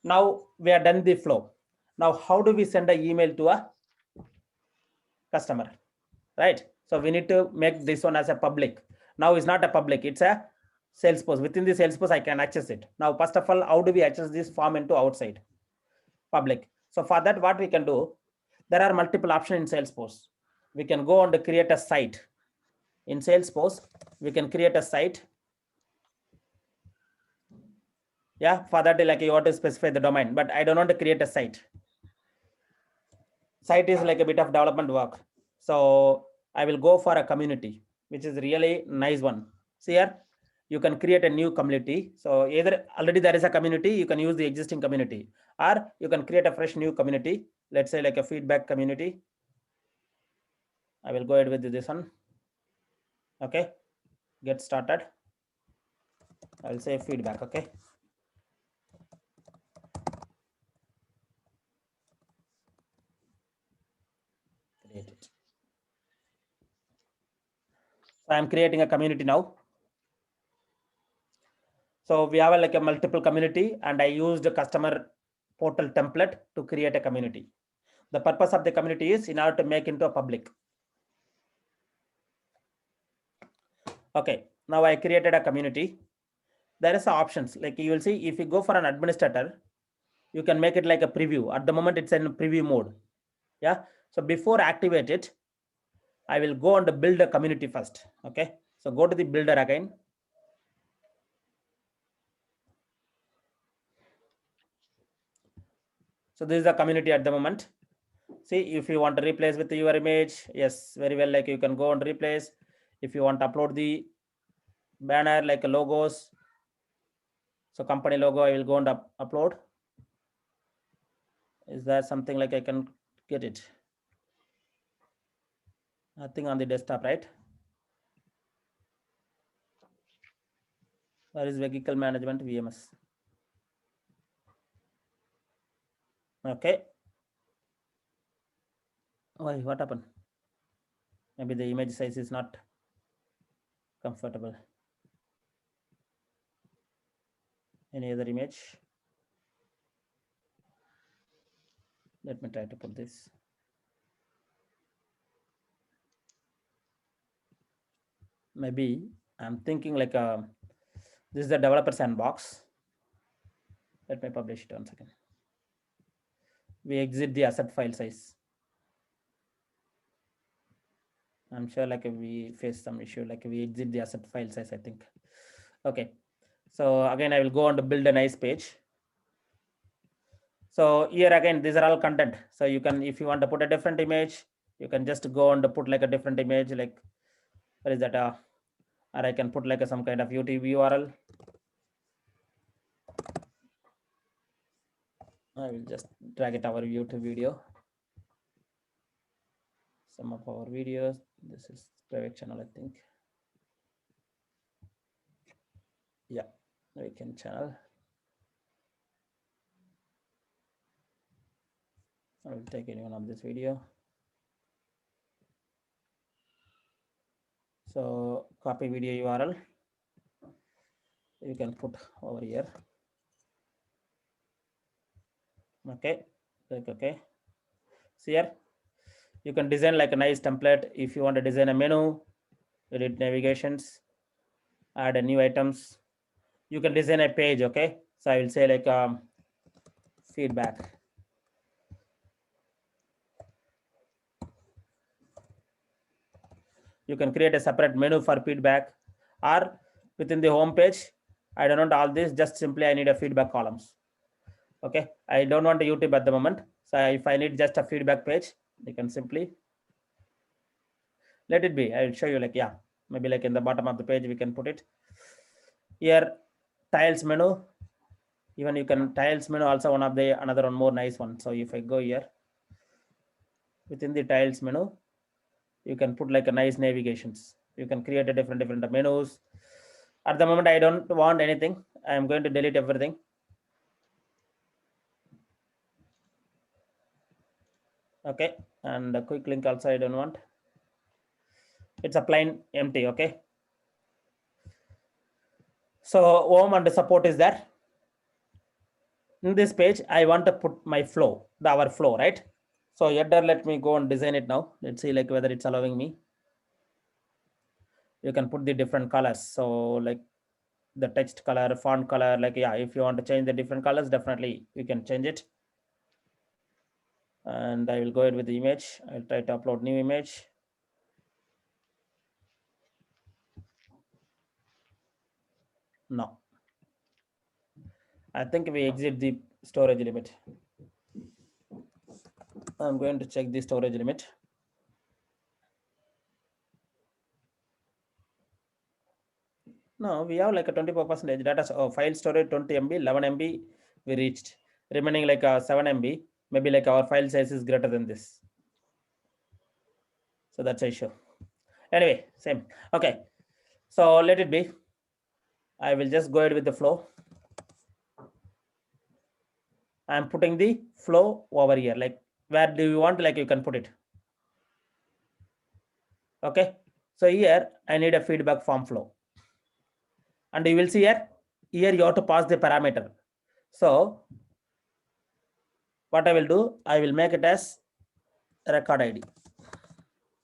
Now we are done the flow. Now how do we send an email to a customer, right? So we need to make this one as a public. Now it's not a public, it's a Salesforce. Within the Salesforce, I can access it. Now, first of all, how do we access this form into outside public? So for that, what we can do, there are multiple options in Salesforce. We can go and create a site. In Salesforce, we can create a site. Yeah, for that, like you want to specify the domain, but I don't want to create a site. Site is like a bit of development work. So I will go for a community, which is really nice one. See here, you can create a new community. So either already there is a community, you can use the existing community, or you can create a fresh new community. Let's say like a feedback community. I will go ahead with this one. Okay, get started. I'll say feedback. Okay. Create it. So I'm creating a community now. So we have like a multiple community, and I used a customer portal template to create a community. The purpose of the community is in order to make into a public. Okay, now I created a community. There is options like you will see if you go for an administrator, you can make it like a preview. At the moment, it's in preview mode. Yeah. So before activate it, I will go and build a community first. Okay. So go to the builder again. So this is the community at the moment. See, if you want to replace with your image, yes, very well. Like you can go and replace. If you want to upload the banner like logos, so company logo, I will go and upload. Is there something like I can get it? Nothing on the desktop, right? Where is vehicle management VMS? Okay. Why? What happened? Maybe the image size is not comfortable. Any other image? Let me try to put this. Maybe I'm thinking like this is the developer sandbox. Let me publish it 1 second. We exit the asset file size. I'm sure like we face some issue, like we exit the asset file size, I think. Okay. So again, I will go on to build a nice page. So here again, these are all content. So you can, if you want to put a different image, you can just go on to put like a different image, like what is that? Or I can put like some kind of YouTube URL. I will just drag it our YouTube video. Some of our videos. This is private channel, I think. Yeah, we can channel. I will take any one of this video. So copy video URL. You can put over here. Okay, click OK. See here, you can design like a nice template. If you want to design a menu, edit navigations, add a new items. You can design a page. Okay, so I will say like feedback. You can create a separate menu for feedback, or within the home page. I don't want all this, just simply I need a feedback columns. Okay, I don't want a YouTube at the moment. So if I need just a feedback page, you can simply let it be. I will show you like, yeah, maybe like in the bottom of the page, we can put it here, tiles menu. Even you can tiles menu also one of the another one more nice one. So if I go here, within the tiles menu, you can put like a nice navigations. You can create a different menus. At the moment, I don't want anything. I am going to delete everything. Okay, and a quick link also I don't want. It's a plain empty. Okay. So home and support is there. In this page, I want to put my flow, our flow, right? So header, let me go and design it now. Let's see like whether it's allowing me. You can put the different colors. So like the text color, font color, like, yeah, if you want to change the different colors, definitely you can change it. And I will go ahead with the image. I'll try to upload new image. No. I think we exit the storage limit. I'm going to check the storage limit. No, we have like a 24% data. So file storage 20 MB, 11 MB we reached. Remaining like 7 MB. Maybe like our file size is greater than this. So that's the issue. Anyway, same. Okay. So let it be. I will just go ahead with the flow. I'm putting the flow over here. Like where do you want? Like you can put it. Okay. So here I need a feedback form flow. And you will see here you have to pass the parameter. So what I will do, I will make it as record ID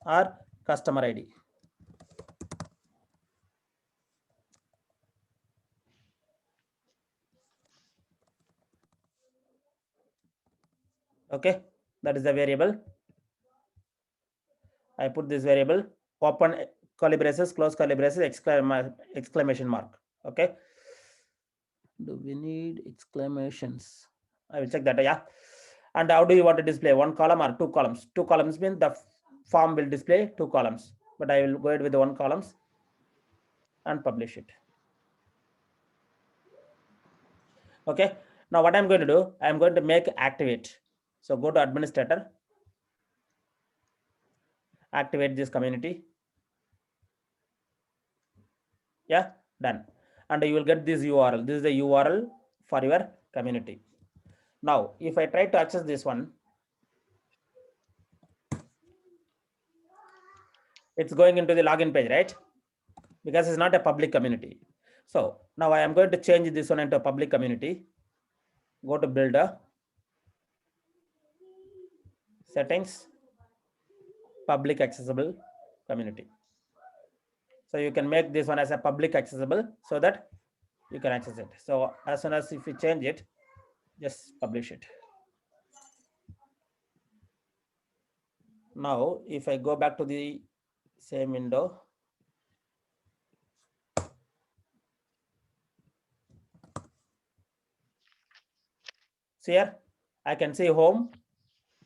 or customer ID. Okay, that is the variable. I put this variable, open curly braces, close curly braces, exclamation mark. Okay. Do we need exclamations? I will check that. Yeah. And how do you want to display? One column or two columns? Two columns means the form will display two columns. But I will go ahead with the one columns and publish it. Okay. Now what I'm going to do, I'm going to make activate. So go to administrator, activate this community. Yeah, done. And you will get this URL. This is the URL for your community. Now, if I try to access this one, it's going into the login page, right? Because it's not a public community. So now I am going to change this one into a public community. Go to builder, settings, public accessible community. So you can make this one as a public accessible so that you can access it. So as soon as if you change it, just publish it. Now, if I go back to the same window, see here, I can see home.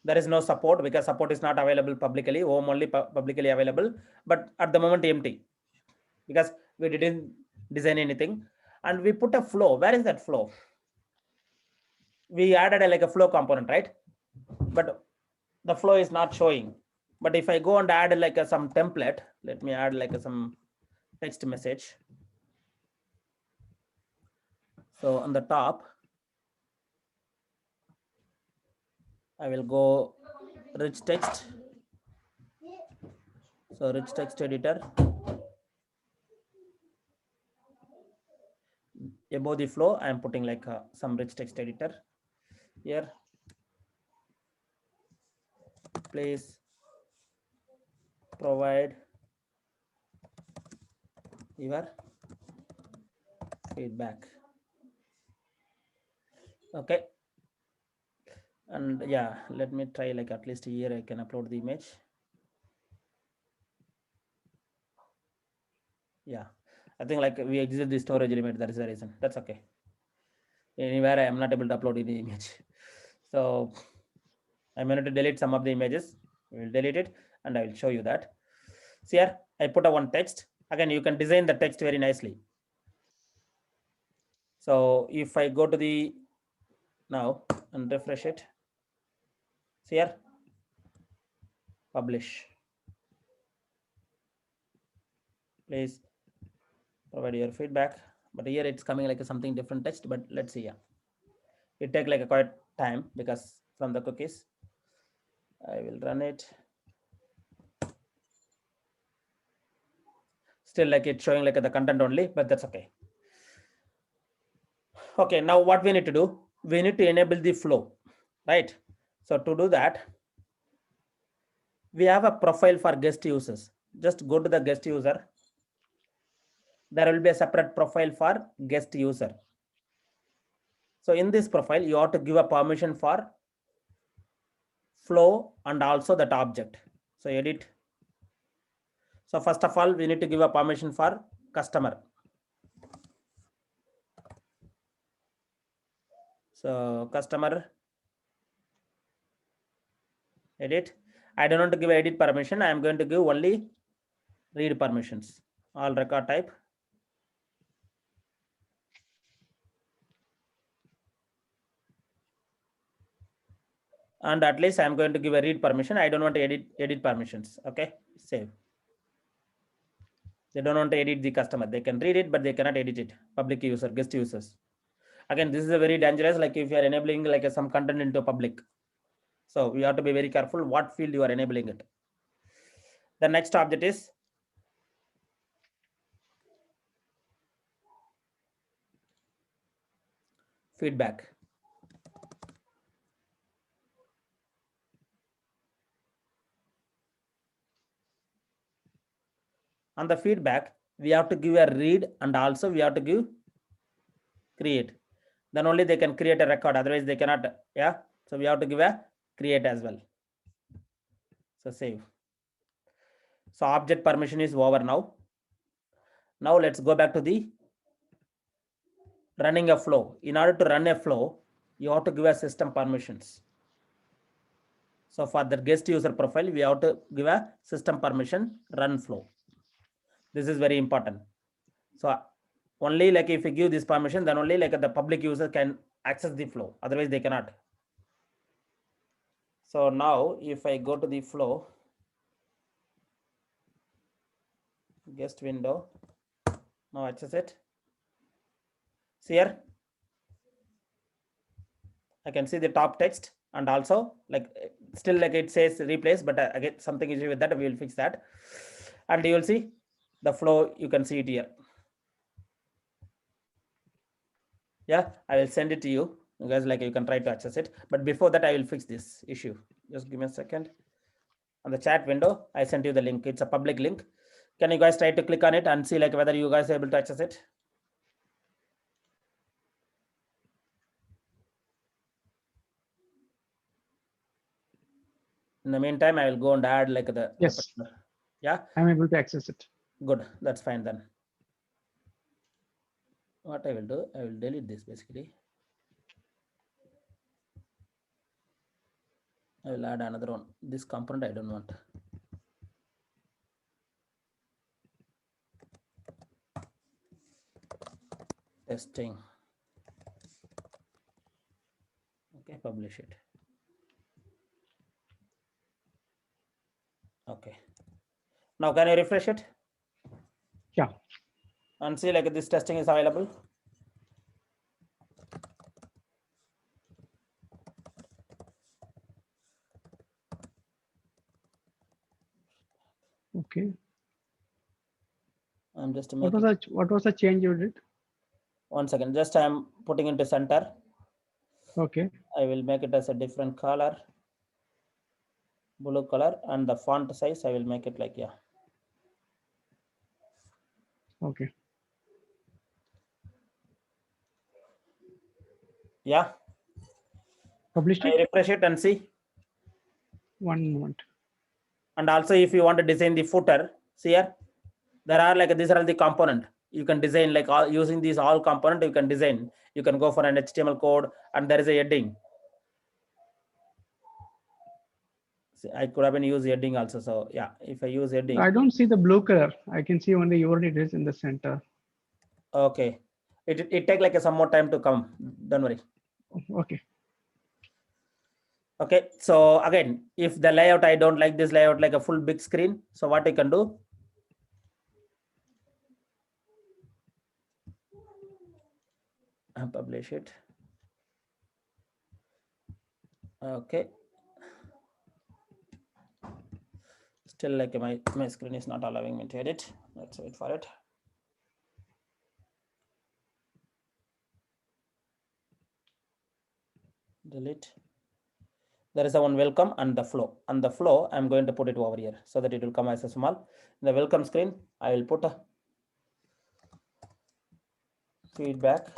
There is no support because support is not available publicly. Home only publicly available, but at the moment empty because we didn't design anything. And we put a flow. Where is that flow? We added like a flow component, right? But the flow is not showing. But if I go and add like some template, let me add like some text message. So on the top, I will go rich text. So rich text editor. Above the flow, I am putting like some rich text editor here. Please provide your feedback. Okay. And yeah, let me try like at least here I can upload the image. Yeah, I think like we exit the storage limit. That is the reason. That's okay. Anywhere I am not able to upload any image. So I'm going to delete some of the images. We will delete it and I will show you that. See here, I put a one text. Again, you can design the text very nicely. So if I go to the now and refresh it, see here, Publish. Please provide your feedback. But here it's coming like something different text, but let's see. Yeah, it take like a quite time because from the cookies. I will run it. Still like it's showing like the content only, but that's okay. Okay, now what we need to do? We need to enable the flow, right? So to do that, we have a profile for guest users. Just go to the guest user. There will be a separate profile for guest user. So in this profile, you have to give a permission for flow and also that object. So edit. So first of all, we need to give a permission for customer. So customer, edit. I don't want to give edit permission. I am going to give only read permissions. All record type. And at least I'm going to give a read permission. I don't want to edit permissions. Okay, save. They don't want to edit the customer. They can read it, but they cannot edit it. Public user, guest users. Again, this is a very dangerous, like if you are enabling like some content into public. So we have to be very careful what field you are enabling it. The next object is feedback. On the feedback, we have to give a read and also we have to give create. Then only they can create a record. Otherwise they cannot. Yeah. So we have to give a create as well. So save. So object permission is over now. Now let's go back to the running a flow. In order to run a flow, you have to give a system permissions. So for the guest user profile, we have to give a system permission run flow. This is very important. So only like if you give this permission, then only like the public user can access the flow. Otherwise they cannot. So now if I go to the flow, guest window, now access it. See here, I can see the top text and also like still like it says replace, but again something issue with that, we will fix that. And you will see the flow, you can see it here. Yeah, I will send it to you. You guys like you can try to access it. But before that, I will fix this issue. Just give me a second. On the chat window, I sent you the link. It's a public link. Can you guys try to click on it and see like whether you guys are able to access it? In the meantime, I will go and add like the Yes. Yeah, I'm able to access it. good. That's fine then. What I will do, I will delete this basically. I will add another one. This component I don't want. Testing. Okay, publish it. Okay. Now can I refresh it? Yeah. And see like this testing is available. Okay. I'm just What making was the change you did? 1 second. Just I'm putting into center. Okay. I will make it as a different color, blue color, and the font size I will make it like Okay. yeah. Published I it. refresh it and see. One moment. And also if you want to design the footer, see here, there are like these are the component. You can design like all using these all component, you can design. You can go for an HTML code and there is a heading. See, I could have been use heading also. So yeah, if I use heading. I don't see the blue color. I can see only your it is in the center. Okay. It take like some more time to come. Don't worry. Okay. Okay, so again, if the layout, I don't like this layout like a full big screen. So what I can do? I publish it. Okay. Still like my screen is not allowing me to edit. Let's wait for it. Delete. There is a one welcome and the flow. And the flow, I'm going to put it over here so that it will come as a small. In the welcome screen, I will put a feedback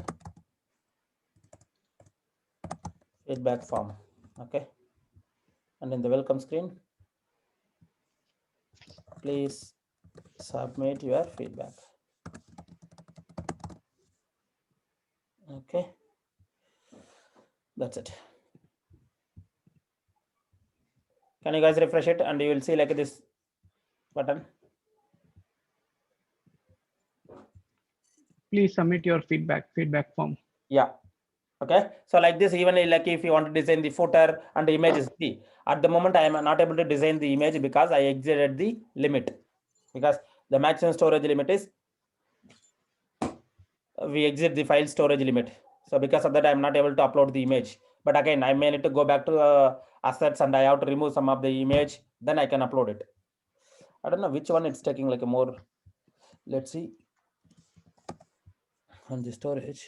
form. Okay. And in the welcome screen, please submit your feedback. Okay. That's it. Can you guys refresh it and you will see like this button? Please submit your feedback form. Yeah. Okay. So like this, even like if you want to design the footer and the images, see, at the moment I am not able to design the image because I exceeded the limit, because the maximum storage limit is we exit the file storage limit. So because of that, I'm not able to upload the image. But again, I may need to go back to assets and I have to remove some of the image. Then I can upload it. I don't know which one it's taking like a more. Let's see. On the storage.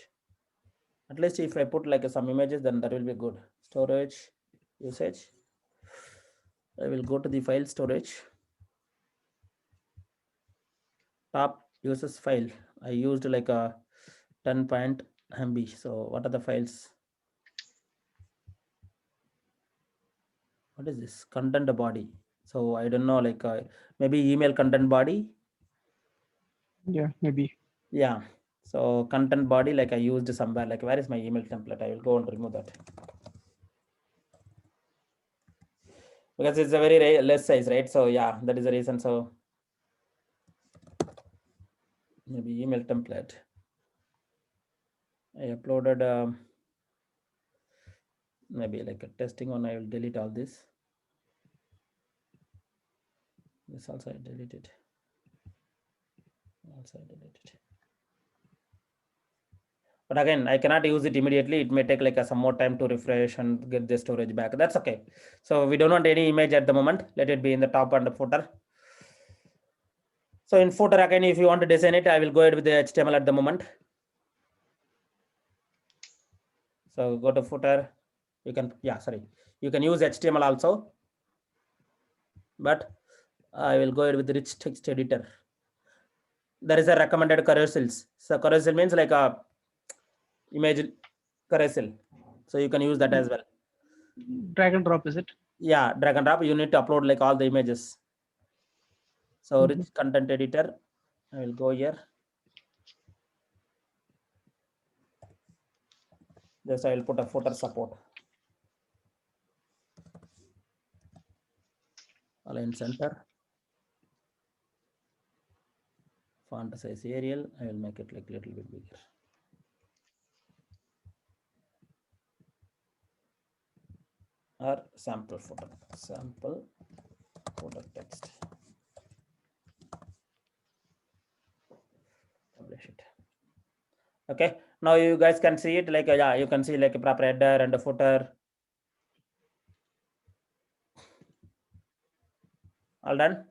At least if I put like some images, then that will be good. Storage usage. I will go to the file storage. Top uses file. I used like a 10 MB. So what are the files? What is this? Content body. So I don't know, like maybe email content body. Yeah, maybe. Yeah. So content body, like I used somewhere, like where is my email template? I will go and remove that. Because it's a very less size, right? So yeah, that is the reason. So maybe email template. I uploaded maybe like a testing one. I will delete all this. This also I deleted. Also I deleted. But again, I cannot use it immediately. It may take like some more time to refresh and get the storage back. That's okay. So we don't want any image at the moment. Let it be in the top and the footer. So in footer, again, if you want to design it, I will go ahead with the HTML at the moment. So go to footer. You can, you can use HTML also. But I will go ahead with the rich text editor. There is a recommended carousels. So carousel means like a image carousel. So you can use that as well. Drag and drop, is it? Yeah, drag and drop. You need to upload like all the images. So rich content editor. I will go here. Just I will put a footer support. Align center. Font size Arial. I will make it like a little bit bigger. Or sample footer. Sample footer text. Publish it. Okay. Now you guys can see it like yeah, you can see like a proper header and a footer. All done.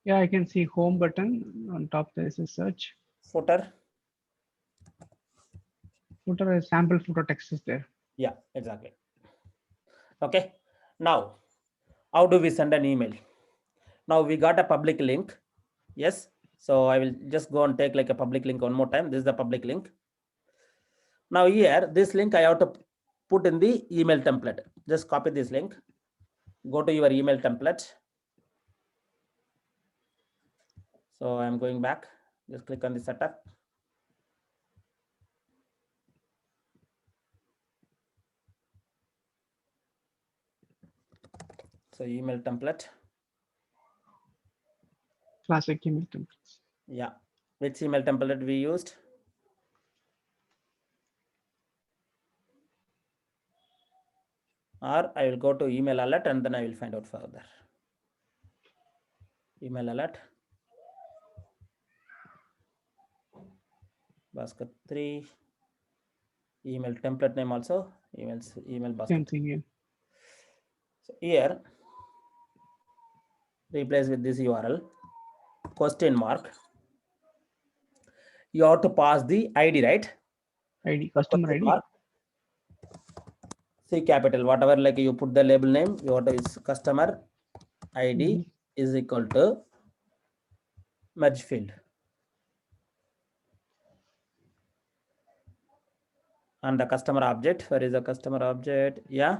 Yeah, I can see home button. On top there is a search. Footer. Footer is sample footer text is there. Yeah, exactly. Okay. Now, how do we send an email? Now we got a public link. Yes. So I will just go and take like a public link one more time. This is the public link. Now here, this link I have to put in the email template. Just copy this link. Go to your email template. So I'm going back. Just click on the setup. So email template. Classic email templates. Yeah. Which email template we used? or I will go to email alert and then I will find out further. Email alert. Basket 3. Email template name also. Email basket. Same thing, yeah. So here, replace with this URL, question mark. You have to pass the ID, right? ID, customer Question ID. mark. C capital, whatever like you put the label name, you want is customer ID is equal to merge field. And the customer object, where is the customer object? Yeah.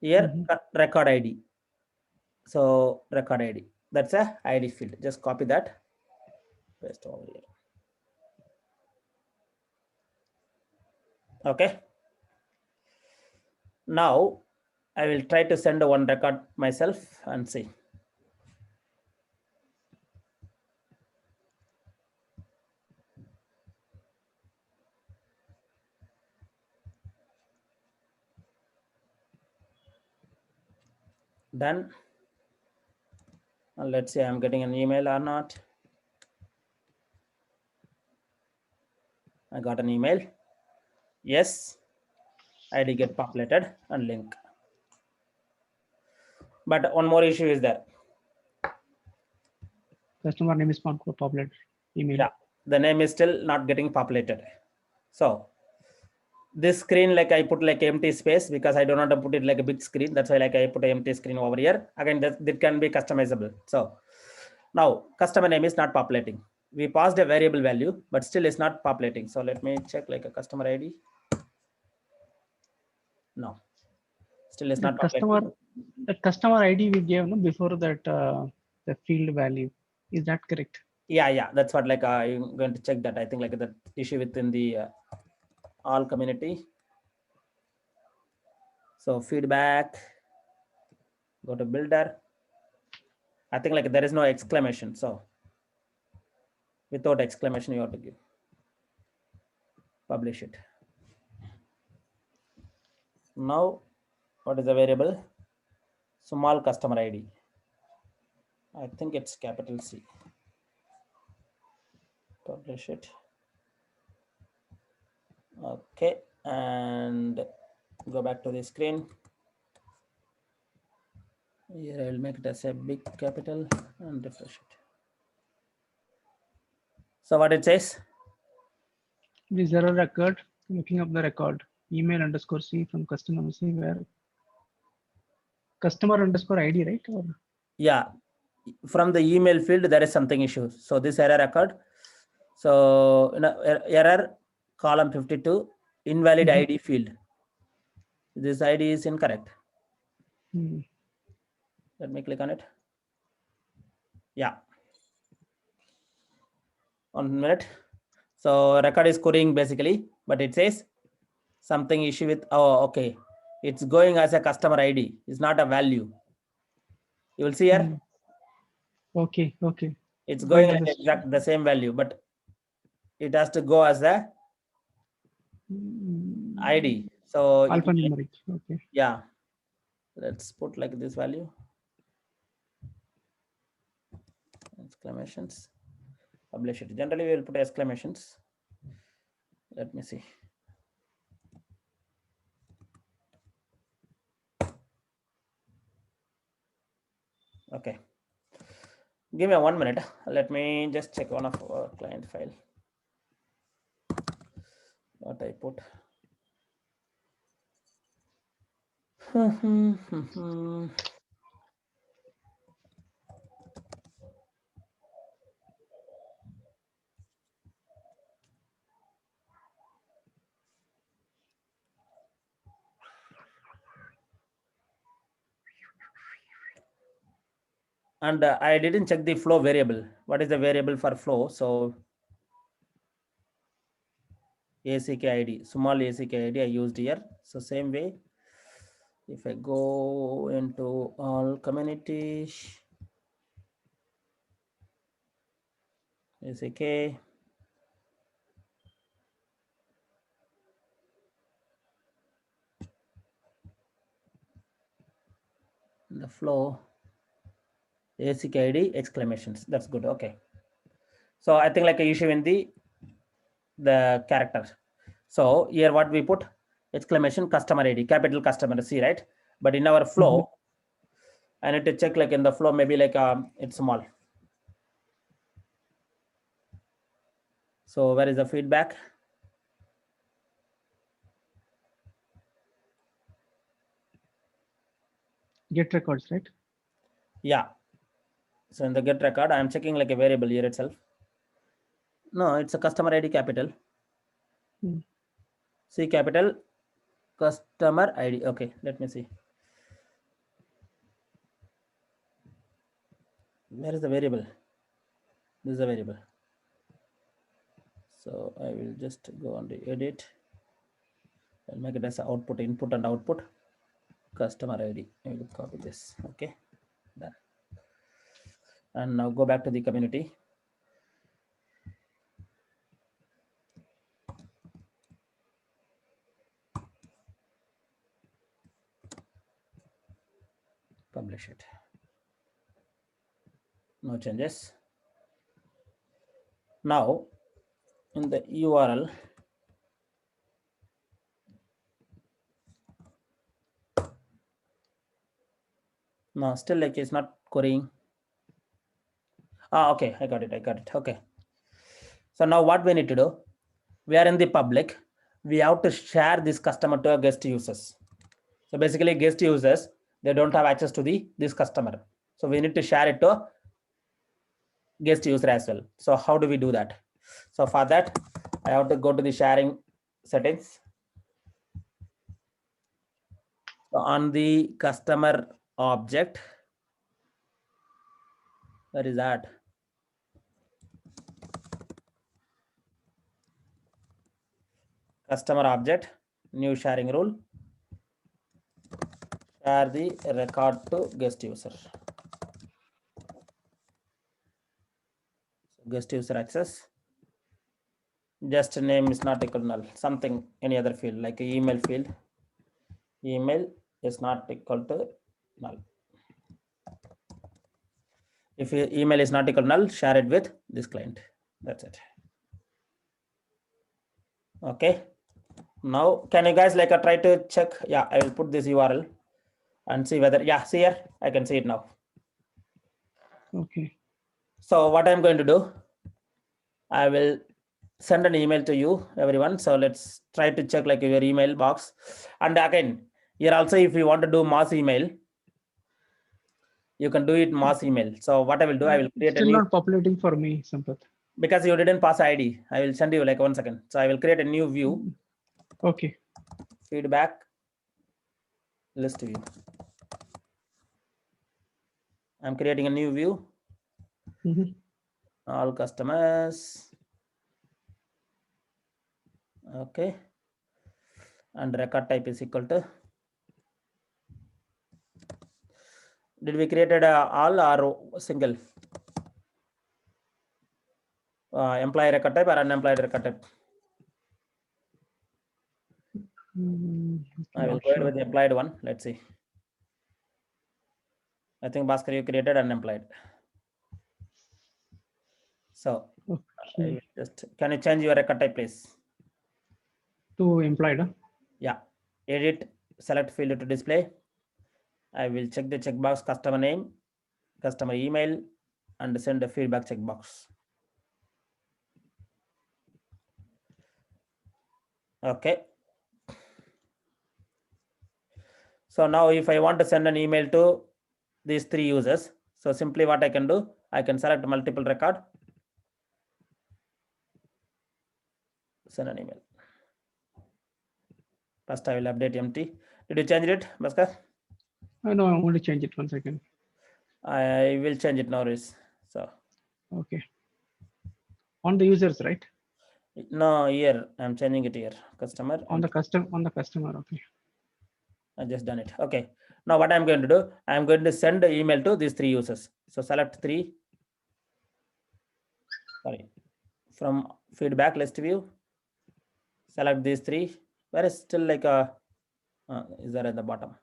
Here, record ID. So record ID. That's a ID field. Just copy that. Paste over here. Okay. Now I will try to send one record myself and see. Done. And let's see I'm getting an email or not. I got an email. Yes. ID get populated and link. But one more issue is there. Customer name is not populated. Email. Yeah, the name is still not getting populated. So this screen, like I put like empty space because I don't want to put it like a big screen. That's why like I put an empty screen over here. Again, that can be customizable. So now customer name is not populating. We passed a variable value, but still it's not populating. So let me check like a customer ID. No, still it's not populating. The customer ID we gave no, before that the field value. Is that correct? Yeah, that's what like I'm going to check that. I think like the issue within the all community. So feedback, go to builder. I think like there is no exclamation. So without exclamation, you have to give. Publish it. Now, what is the variable? Small customer ID. I think it's capital C. Publish it. Okay, and go back to the screen. Here I will make it as a big capital and refresh it. So what it says? This error occurred. Looking up the record. Email underscore C from customer C where customer underscore ID, right? Or Yeah, from the email field there is something issue. So this error occurred. So error column 52 invalid ID field. This ID is incorrect. Let me click on it. Yeah. 1 minute. So record is querying basically, but it says something issue with, oh, okay. It's going as a customer ID. It's not a value. You will see here. Okay. It's going like exact the same value, but it has to go as a ID. So alphanumeric. Okay. Yeah. Let's put like this value. Exclamations. Publish it. Generally, we will put exclamations. Let me see. Okay. Give me 1 minute. Let me just check one of our client file. What I put. And I didn't check the flow variable. What is the variable for flow? So ACK ID, small ACK ID I used here. So same way, if I go into all communities, ACK, the flow, ASIC ID exclamations. That's good. Okay. So I think like a issue in the character. So here what we put exclamation customer ID, capital customer C, right? But in our flow, I need to check like in the flow, maybe like it's small. So where is the feedback? Get records, right? Yeah. So in the get record, I am checking like a variable here itself. No, it's a customer ID capital. Hmm. C capital customer ID. Okay, let me see. Where is the variable? This is a variable. So I will just go on the edit and make it as a output, input and output customer ID. I will copy this. Okay, done. And now go back to the community. Publish it. No changes. Now in the URL, no, still like it's not querying. Okay, I got it. Okay. So now what we need to do, we are in the public. We have to share this customer to our guest users. So basically guest users, they don't have access to this customer. So we need to share it to guest user as well. So how do we do that? So for that, I have to go to the sharing settings. So on the customer object, where is that? Customer object, new sharing rule, share the record to guest user. Guest user access, just name is not equal to null, something, any other field like email field, email is not equal to null. If your email is not equal to null, share it with this client. That's it. Okay. Now, can you guys like try to check? Yeah, I will put this URL and see whether, yeah, see here, I can see it now. Okay. So what I'm going to do, I will send an email to you, everyone. So let's try to check like your email box. And again, here also, if you want to do mass email, you can do it mass email. So what I will do, I will create Still a new, not populating for me, Sampath. because you didn't pass ID. I will send you like 1 second. So I will create a new view. Okay. Feedback list view. I'm creating a new view. All customers. Okay. And record type is equal to. Did we created all or single? Employee record type or unemployed record type? I will go ahead with the employed one. Let's see. I think Bhaskar, you created unemployed. So Okay. just can you change your record type, please? To employed. Huh? Yeah. Edit, select field to display. I will check the checkbox customer name, customer email, and send a feedback checkbox. Okay. So now if I want to send an email to these 3 users, so simply what I can do, I can select multiple record, send an email. First I will update empty. Did you change it, Bhaskar? No, I want to change it 1 second. I will change it now. So okay. On the users, right? No, here I'm changing it here. Customer on the customer. Okay. I just done it. Okay. Now what I'm going to do, I'm going to send the email to these 3 users. So select 3. Sorry. From feedback list view, select these 3. Where is still like a is there at the bottom?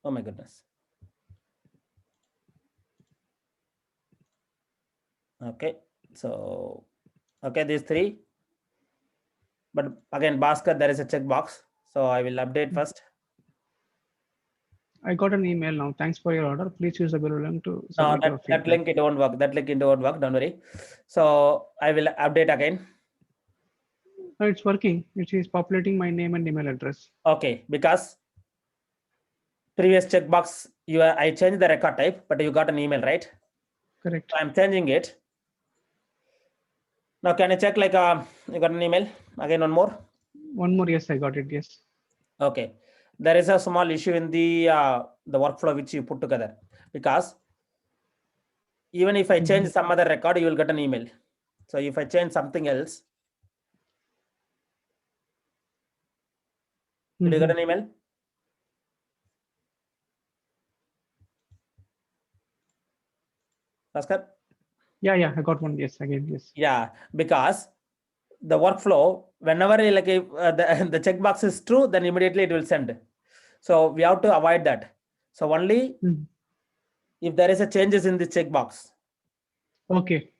Oh my goodness. Okay, so okay, these three. But again, Bhaskar, there is a checkbox. So I will update first. I got an email now. Thanks for your order. Please use the below link to No, submit your that feedback. link it won't work. That link it won't work. Don't worry. So I will update again. No, it's working. It is populating my name and email address. Okay, because previous checkbox I changed the record type, but you got an email, right? Correct. So I'm changing it. Now can I check like you got an email again? One more. One more. Yes, I got it. Yes. Okay, there is a small issue in the workflow which you put together, because even if I change some other record, you will get an email. So if I change something else, did you get an email? Bhaskar? Yeah, I got one. Yes, again, yes. Yeah, because the workflow, whenever like if, the checkbox is true, then immediately it will send. So we have to avoid that. So only if there is a changes in the checkbox. Okay.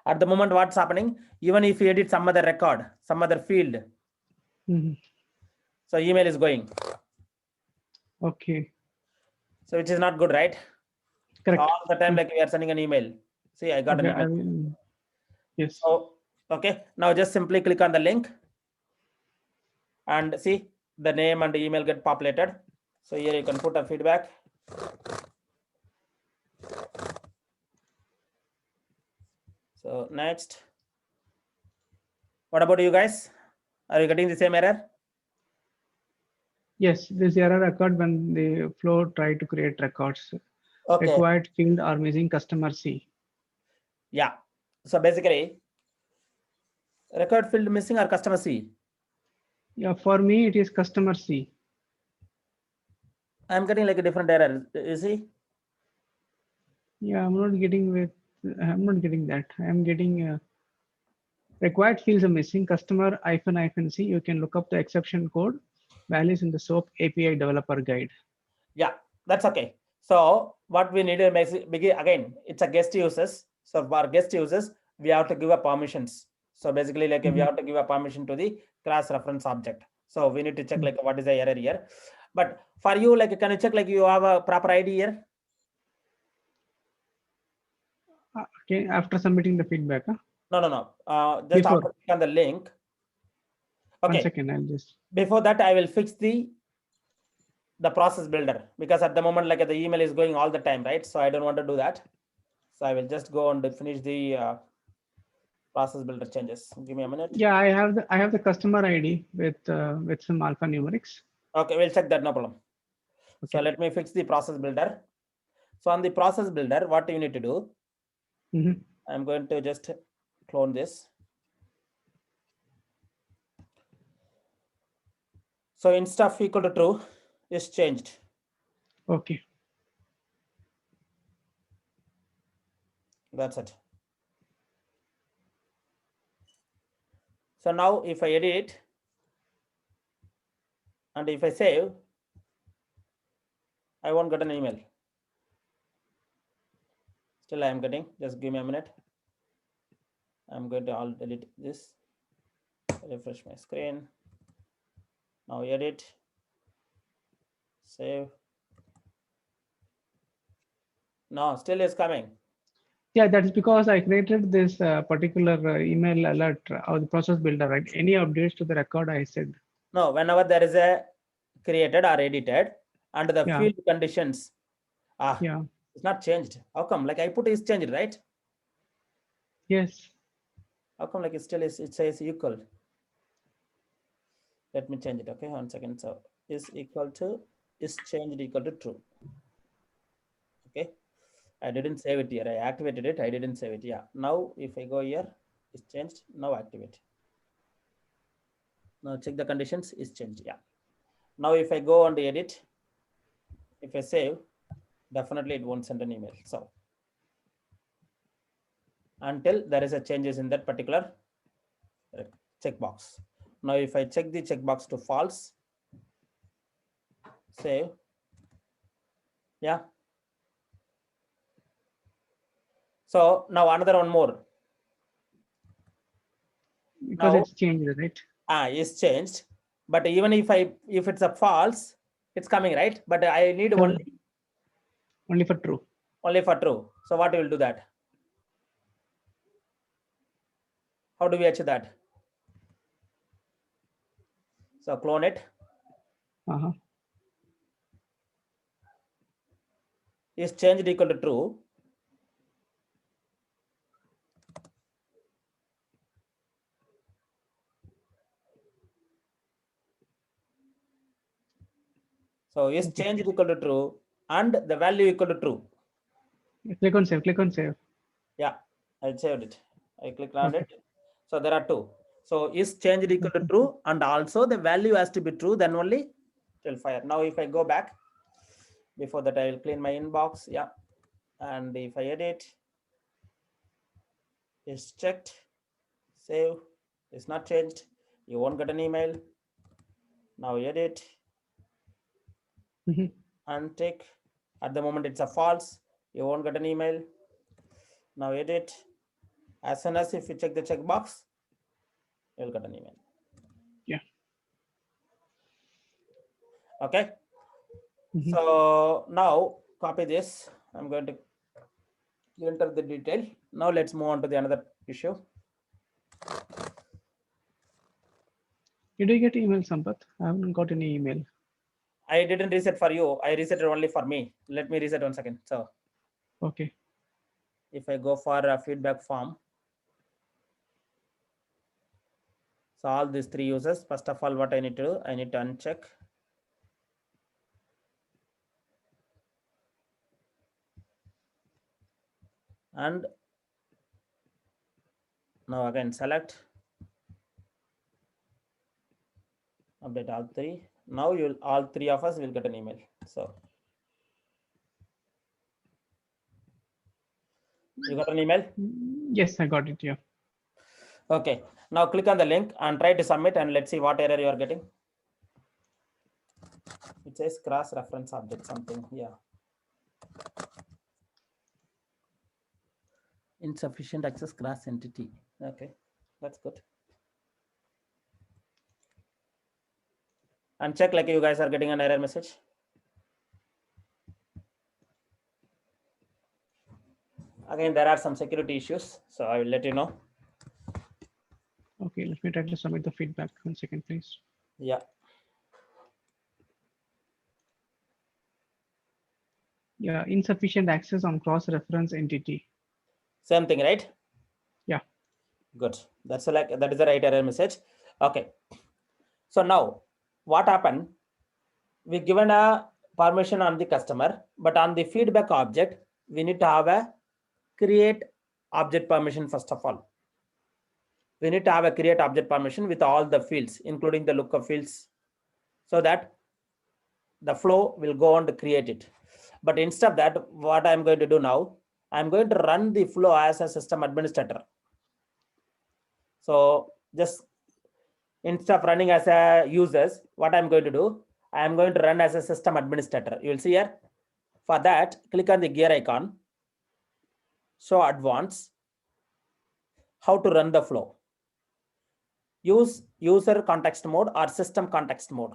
At the moment, what's happening? Even if you edit some other record, some other field, so email is going. Okay. So which is not good, right? Correct. All the time, like we are sending an email. See, I got Okay, an email. Yes. So okay, now just simply click on the link and see the name and the email get populated. So here you can put a feedback. So next, what about you guys? Are you getting the same error? Yes, this error occurred when the flow tried to create records. Okay. Required field are missing customer C. Yeah. So basically, record field missing or customer C? Yeah, for me it is customer C. I'm getting like a different error. You see? Yeah, I'm not getting that. I'm getting required fields are missing customer -C. You can look up the exception code values in the SOAP API developer guide. Yeah, that's okay. So what we need to begin again, it's a guest users. So for guest users, we have to give a permissions. So basically, like we have to give a permission to the class reference object. So we need to check like what is the error here. But for you, like can you check like you have a proper ID here? Okay, after submitting the feedback. Huh? No. Just Before. after click on the link. Okay. 1 second, I'll just. Before that, I will fix the process builder, because at the moment like the email is going all the time, right? So I don't want to do that. So I will just go and finish the process builder changes. Give me a minute. Yeah, I have the customer ID with some alphanumerics. Okay, we'll check that, no problem. Okay. So let me fix the process builder. So on the process builder, what you need to do, I'm going to just clone this. So instead of equal to true is changed. Okay. That's it. So now if I edit and if I save, I won't get an email. Still I am getting, just give me a minute. I'm going to all delete this, refresh my screen. Now edit, save. No, still is coming. Yeah, that's because I created this particular email alert of the process builder, right? Any updates to the record, I said. No, whenever there is a created or edited under the field conditions, it's not changed. How come? Like I put is changed, right? Yes. How come like it still is, it says equal? Let me change it. Okay, 1 second. So is equal to is changed equal to true. Okay, I didn't save it here. I activated it. I didn't save it. Yeah. Now if I go here, it's changed. Now activate. Now check the conditions is changed. Yeah. Now if I go on the edit, if I save, definitely it won't send an email. So until there is a changes in that particular checkbox. Now if I check the checkbox to false, save, Yeah. So now another one more. Because Now, it's changed, right? Is changed. But even if it's a false, it's coming, right? But I need So only for true. only for true. So what will do that? How do we achieve that? So clone it. Uh-huh. Is changed equal to true. So is Okay. changed equal to true and the value equal to true. Click on save. Click on save. Yeah, I saved it. I clicked on Okay. it. So there are two. So is changed equal to true and also the value has to be true, then only it will fire. Now if I go back, before that I will clean my inbox. Yeah. And if I edit, is checked, save, it's not changed. You won't get an email. Now edit, Mhm. untick. At the moment it's a false. You won't get an email. Now edit. As soon as if you check the checkbox, you'll get an email. Yeah. Okay. Mhm. So now copy this. I'm going to enter the detail. Now let's move on to the another issue. Did you get email, Sampath? I haven't got any email. I didn't reset for you. I reset it only for me. Let me reset 1 second. So Okay. if I go for a feedback form, so all these three users, first of all, what I need to do, I need to uncheck. And now again, select, update all three. Now you'll all three of us will get an email. So you got an email? Yes, I got it. Yeah. Okay. Now click on the link and try to submit and let's see what error you are getting. It says cross-reference object something. Yeah. Insufficient access class entity. Okay, that's good. And check like you guys are getting an error message. Again, there are some security issues, so I will let you know. Okay, let me try to submit the feedback. 1 second, please. Yeah. Yeah, insufficient access on cross-reference entity. Same thing, right? Yeah. Good. That's like that is the right error message. Okay. So now what happened? We given a permission on the customer, but on the feedback object, we need to have a create object permission first of all. We need to have a create object permission with all the fields, including the lookup fields, so that the flow will go on to create it. But instead of that, what I'm going to do now, I'm going to run the flow as a system administrator. So just instead of running as a users, what I'm going to do, I'm going to run as a system administrator. You will see here. For that, click on the gear icon, show advanced, how to run the flow. Use user context mode or system context mode.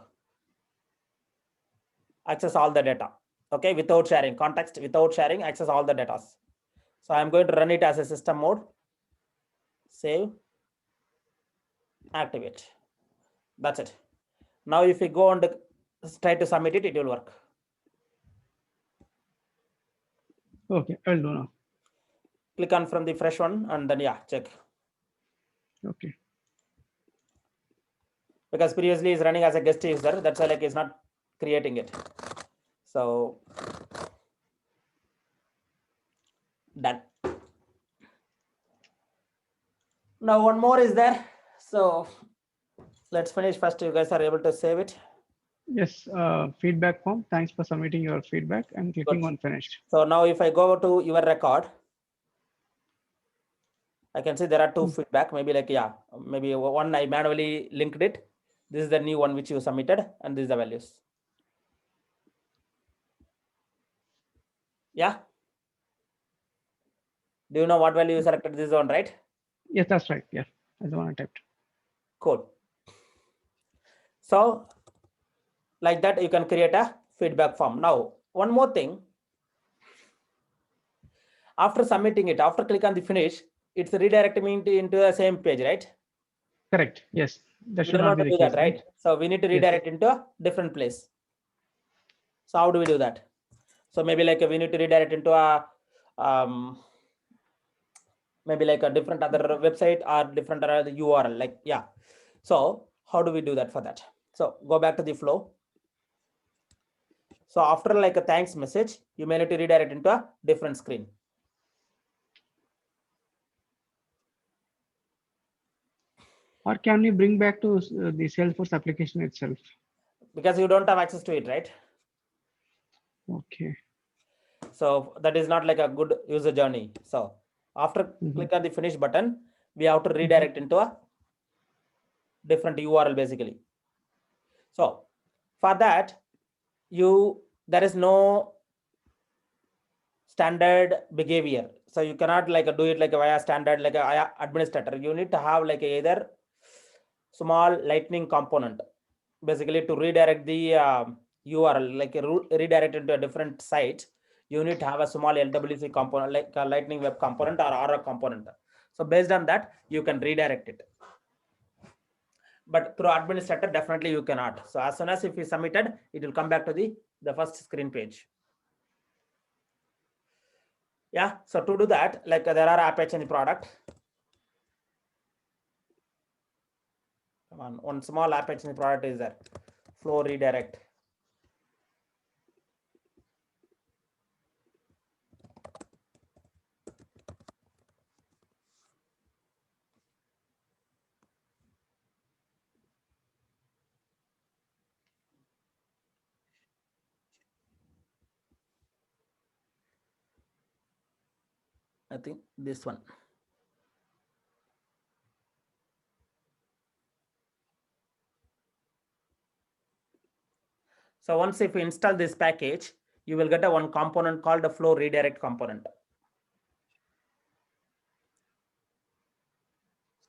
Access all the data. Okay, without sharing, context without sharing, access all the data. So I'm going to run it as a system mode. Save, activate. That's it. Now if we go and try to submit it, it will work. Okay, I'll do now. Click on from the fresh one and then yeah, check. Okay. Because previously is running as a guest user, that's why like it's not creating it. So done. Now one more is there. So let's finish first. You guys are able to save it. Yes, feedback form. Thanks for submitting your feedback. I'm clicking Good. on finished. So now if I go to your record, I can see there are two feedback, maybe like, yeah, maybe one I manually linked it. This is the new one which you submitted and these are the values. Yeah. Do you know what value you selected? This one, right? Yes, that's right. Yeah, that's the one I typed. Cool. So like that, you can create a feedback form. Now, one more thing. After submitting it, after click on the finish, it's redirecting me into the same page, right? Correct. Yes, that We should don't not want be to the do case, that, right? So we need to Yes. redirect into a different place. So how do we do that? So maybe like we need to redirect into a maybe like a different other website or different other URL. Like yeah. So how do we do that for that? So go back to the flow. So after like a thanks message, you may need to redirect into a different screen. Or can we bring back to the Salesforce application itself? Because you don't have access to it, right? Okay. So that is not like a good user journey. So after click on the finish button, we have to redirect into a different URL basically. So for that, there is no standard behavior. So you cannot like do it like via standard like a administrator. You need to have like either small lightning component basically to redirect the URL, like redirect into a different site. You need to have a small LWC component like a lightning web component or RA component. So based on that, you can redirect it. But through administrator, definitely you cannot. So as soon as if you submitted, it will come back to the first screen page. Yeah, so to do that, like there are Apache in the product. Come on, one small Apache in the product is there. Flow redirect. I think this one. So once if you install this package, you will get a one component called the flow redirect component.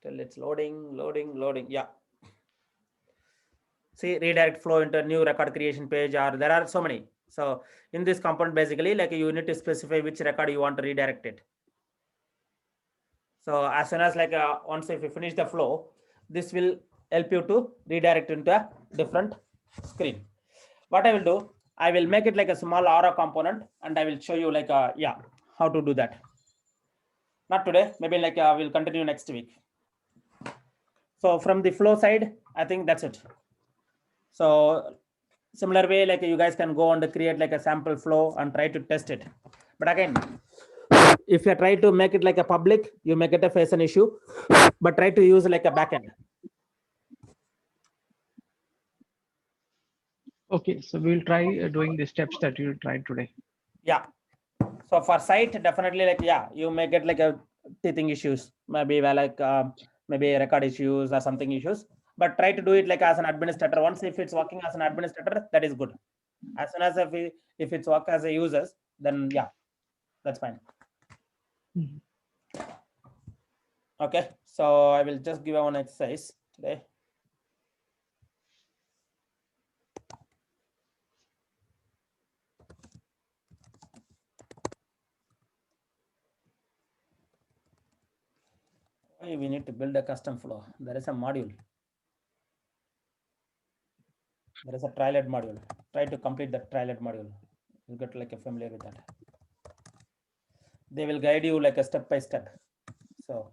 Still it's loading. Yeah. See, redirect flow into a new record creation page, or there are so many. So in this component, basically, like you need to specify which record you want to redirect it. So as soon as like once if you finish the flow, this will help you to redirect into a different screen. What I will do, I will make it like a small Aura component, and I will show you like yeah, how to do that. Not today, maybe like we'll continue next week. So from the flow side, I think that's it. So similar way, like you guys can go and create like a sample flow and try to test it. But again, if you try to make it like a public, you may get a face an issue, but try to use like a backend. Okay, so we'll try doing the steps that you tried today. Yeah. So for site, definitely like, yeah, you may get like a teething issues, maybe like maybe record issues or something issues, but try to do it like as an administrator. Once if it's working as an administrator, that is good. As soon as if it's work as a users, then yeah, that's fine. Okay, so I will just give one exercise today. We need to build a custom flow. There is a module. There is a trialed module. Try to complete the trialed module. You get like a familiar with that. They will guide you like a step by step. So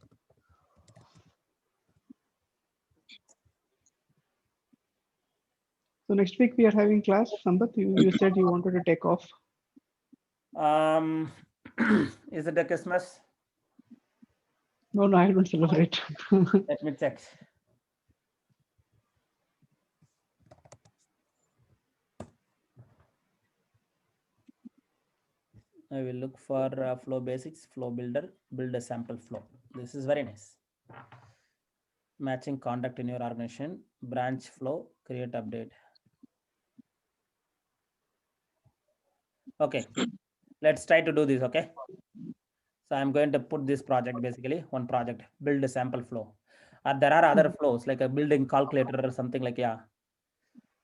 next week we are having class. Sambat, you said you wanted to take off. is it a Christmas? No, I don't celebrate. Let me check. I will look for flow basics, flow builder, build a sample flow. This is very nice. Matching conduct in your organization, branch flow, create update. Okay. let's try to do this, okay? So I'm going to put this project, basically one project, build a sample flow. There are other flows like a building calculator or something like, yeah,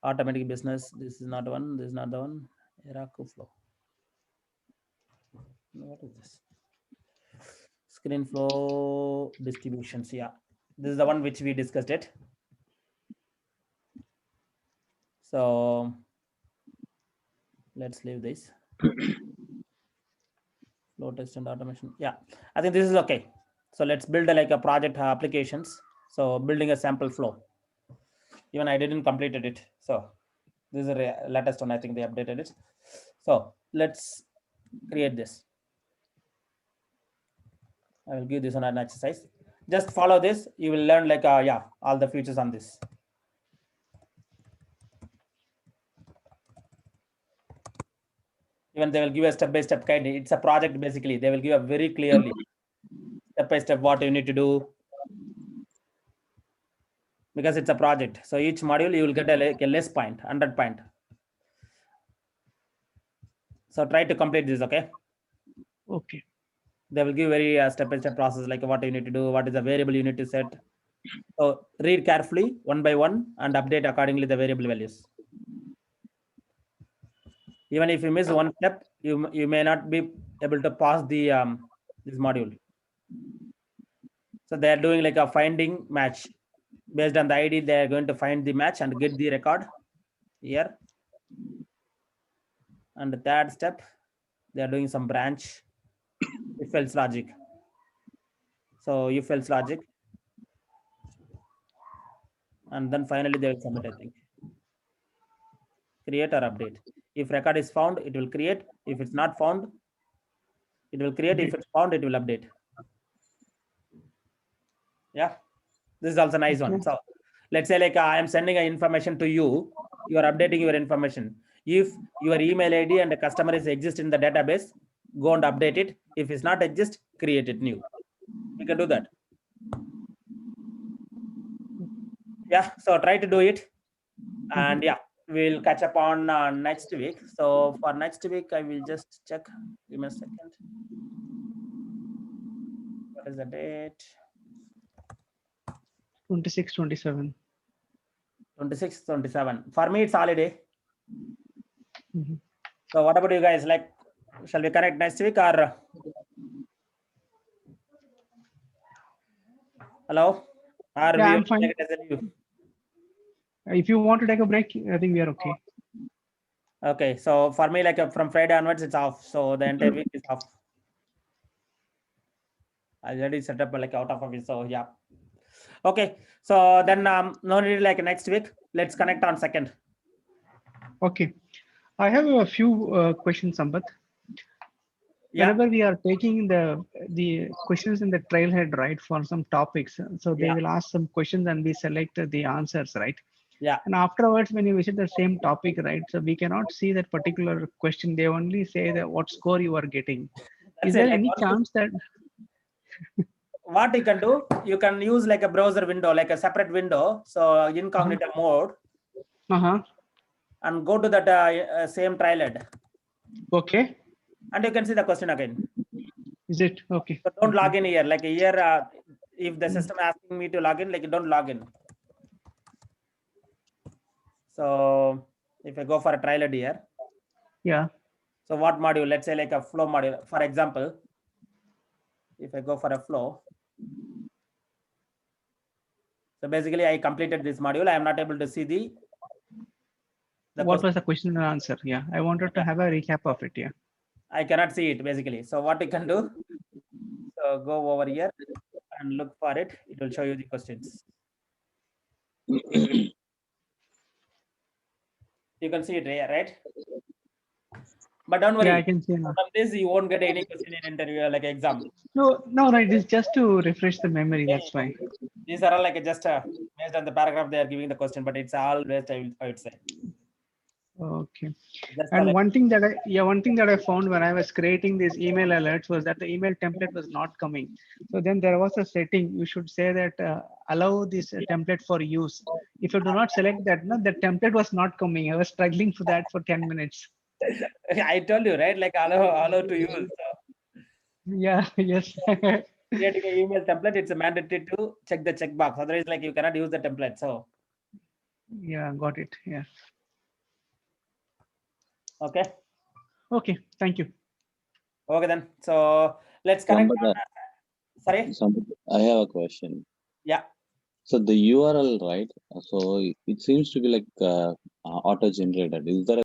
automatic business. This is not one, this is not the one. Heroku flow. What is this? Screen flow distributions. Yeah, this is the one which we discussed it. So let's leave this. Flow test and automation. Yeah, I think this is okay. So let's build like a project applications. So building a sample flow. Even I didn't completed it. So this is the latest one. I think they updated it. So let's create this. I will give this one an exercise. Just follow this. You will learn like yeah, all the features on this. Even they will give a step-by-step guide. It's a project basically. They will give a very clearly step-by-step what you need to do, because it's a project. So each module you will get a less point, 100 point. So try to complete this, okay? Okay. They will give very step-by-step process, like what you need to do, what is the variable you need to set. So read carefully one by one and update accordingly the variable values. Even if you miss one step, you may not be able to pass the this module. So they are doing like a finding match. Based on the ID, they are going to find the match and get the record here. And the third step, they are doing some branch if else logic. So if else logic. And then finally they will submit, I think. Create or update. If record is found, it will create. If it's not found, it will create. If it's found, it will update. Yeah, this is also a nice one. So let's say like I am sending an information to you, you are updating your information. If your email ID and the customer is exist in the database, go and update it. If it's not exist, create it new. You can do that. Yeah, so try to do it. And yeah, we'll catch up on next week. So for next week, I will just check. Give me a second. What is the date? 26, 27. 26, 27. For me, it's holiday. Mhm. So what about you guys? Like, shall we connect next week or? Hello? Or Yeah, we I'm fine. take it as a leave? If you want to take a break, I think we are okay. Okay, so for me, like from Friday onwards, it's off. So the entire week is off. I already set up like out of office. So yeah. Okay, so then no need like next week. Let's connect on 2nd. Okay. I have a few questions, Sampath. Yeah. Whenever we are taking the questions in the trailhead, right, for some topics, so they Yeah. will ask some questions and we select the answers, right? Yeah. And afterwards, when you visit the same topic, right, so we cannot see that particular question. They only say that what score you are getting. That's Is it. there Like any chance that what you can do, you can use like a browser window, like a separate window. So incognito mode, and go to that same trailhead, Okay. and you can see the question again. Is it okay? So don't log in here. Like here, if the system asking me to log in, like don't log in. So if I go for a trailhead here, Yeah. so what module? Let's say like a flow module, for example. If I go for a flow, so basically I completed this module. I am not able to see the What question. was the question and answer? Yeah, I wanted to have a recap of it. Yeah. I cannot see it basically. So what you can do, so go over here and look for it. It will show you the questions. You can see it here, right? But don't worry. Yeah, I can see now. From this, you won't get any question in interview like exam. No, it is just to refresh the memory. That's why. These are all like just based on the paragraph they are giving the question, but it's all based, I would say. Okay. Just And like, one thing that I found when I was creating these email alerts was that the email template was not coming. So then there was a setting. You should say that allow this template for use. If you do not select that, no, the template was not coming. I was struggling for that for 10 minutes. I told you, right? Like allow to use. So Yeah, yes. creating an email template, it's mandatory to check the checkbox. Otherwise, like you cannot use the template. So Yeah, got it. Yeah. okay, Okay, thank you. okay then. So let's connect. Sampath, Sorry. I have a question. Yeah. So the URL, right? So it seems to be like auto-generated. Is there a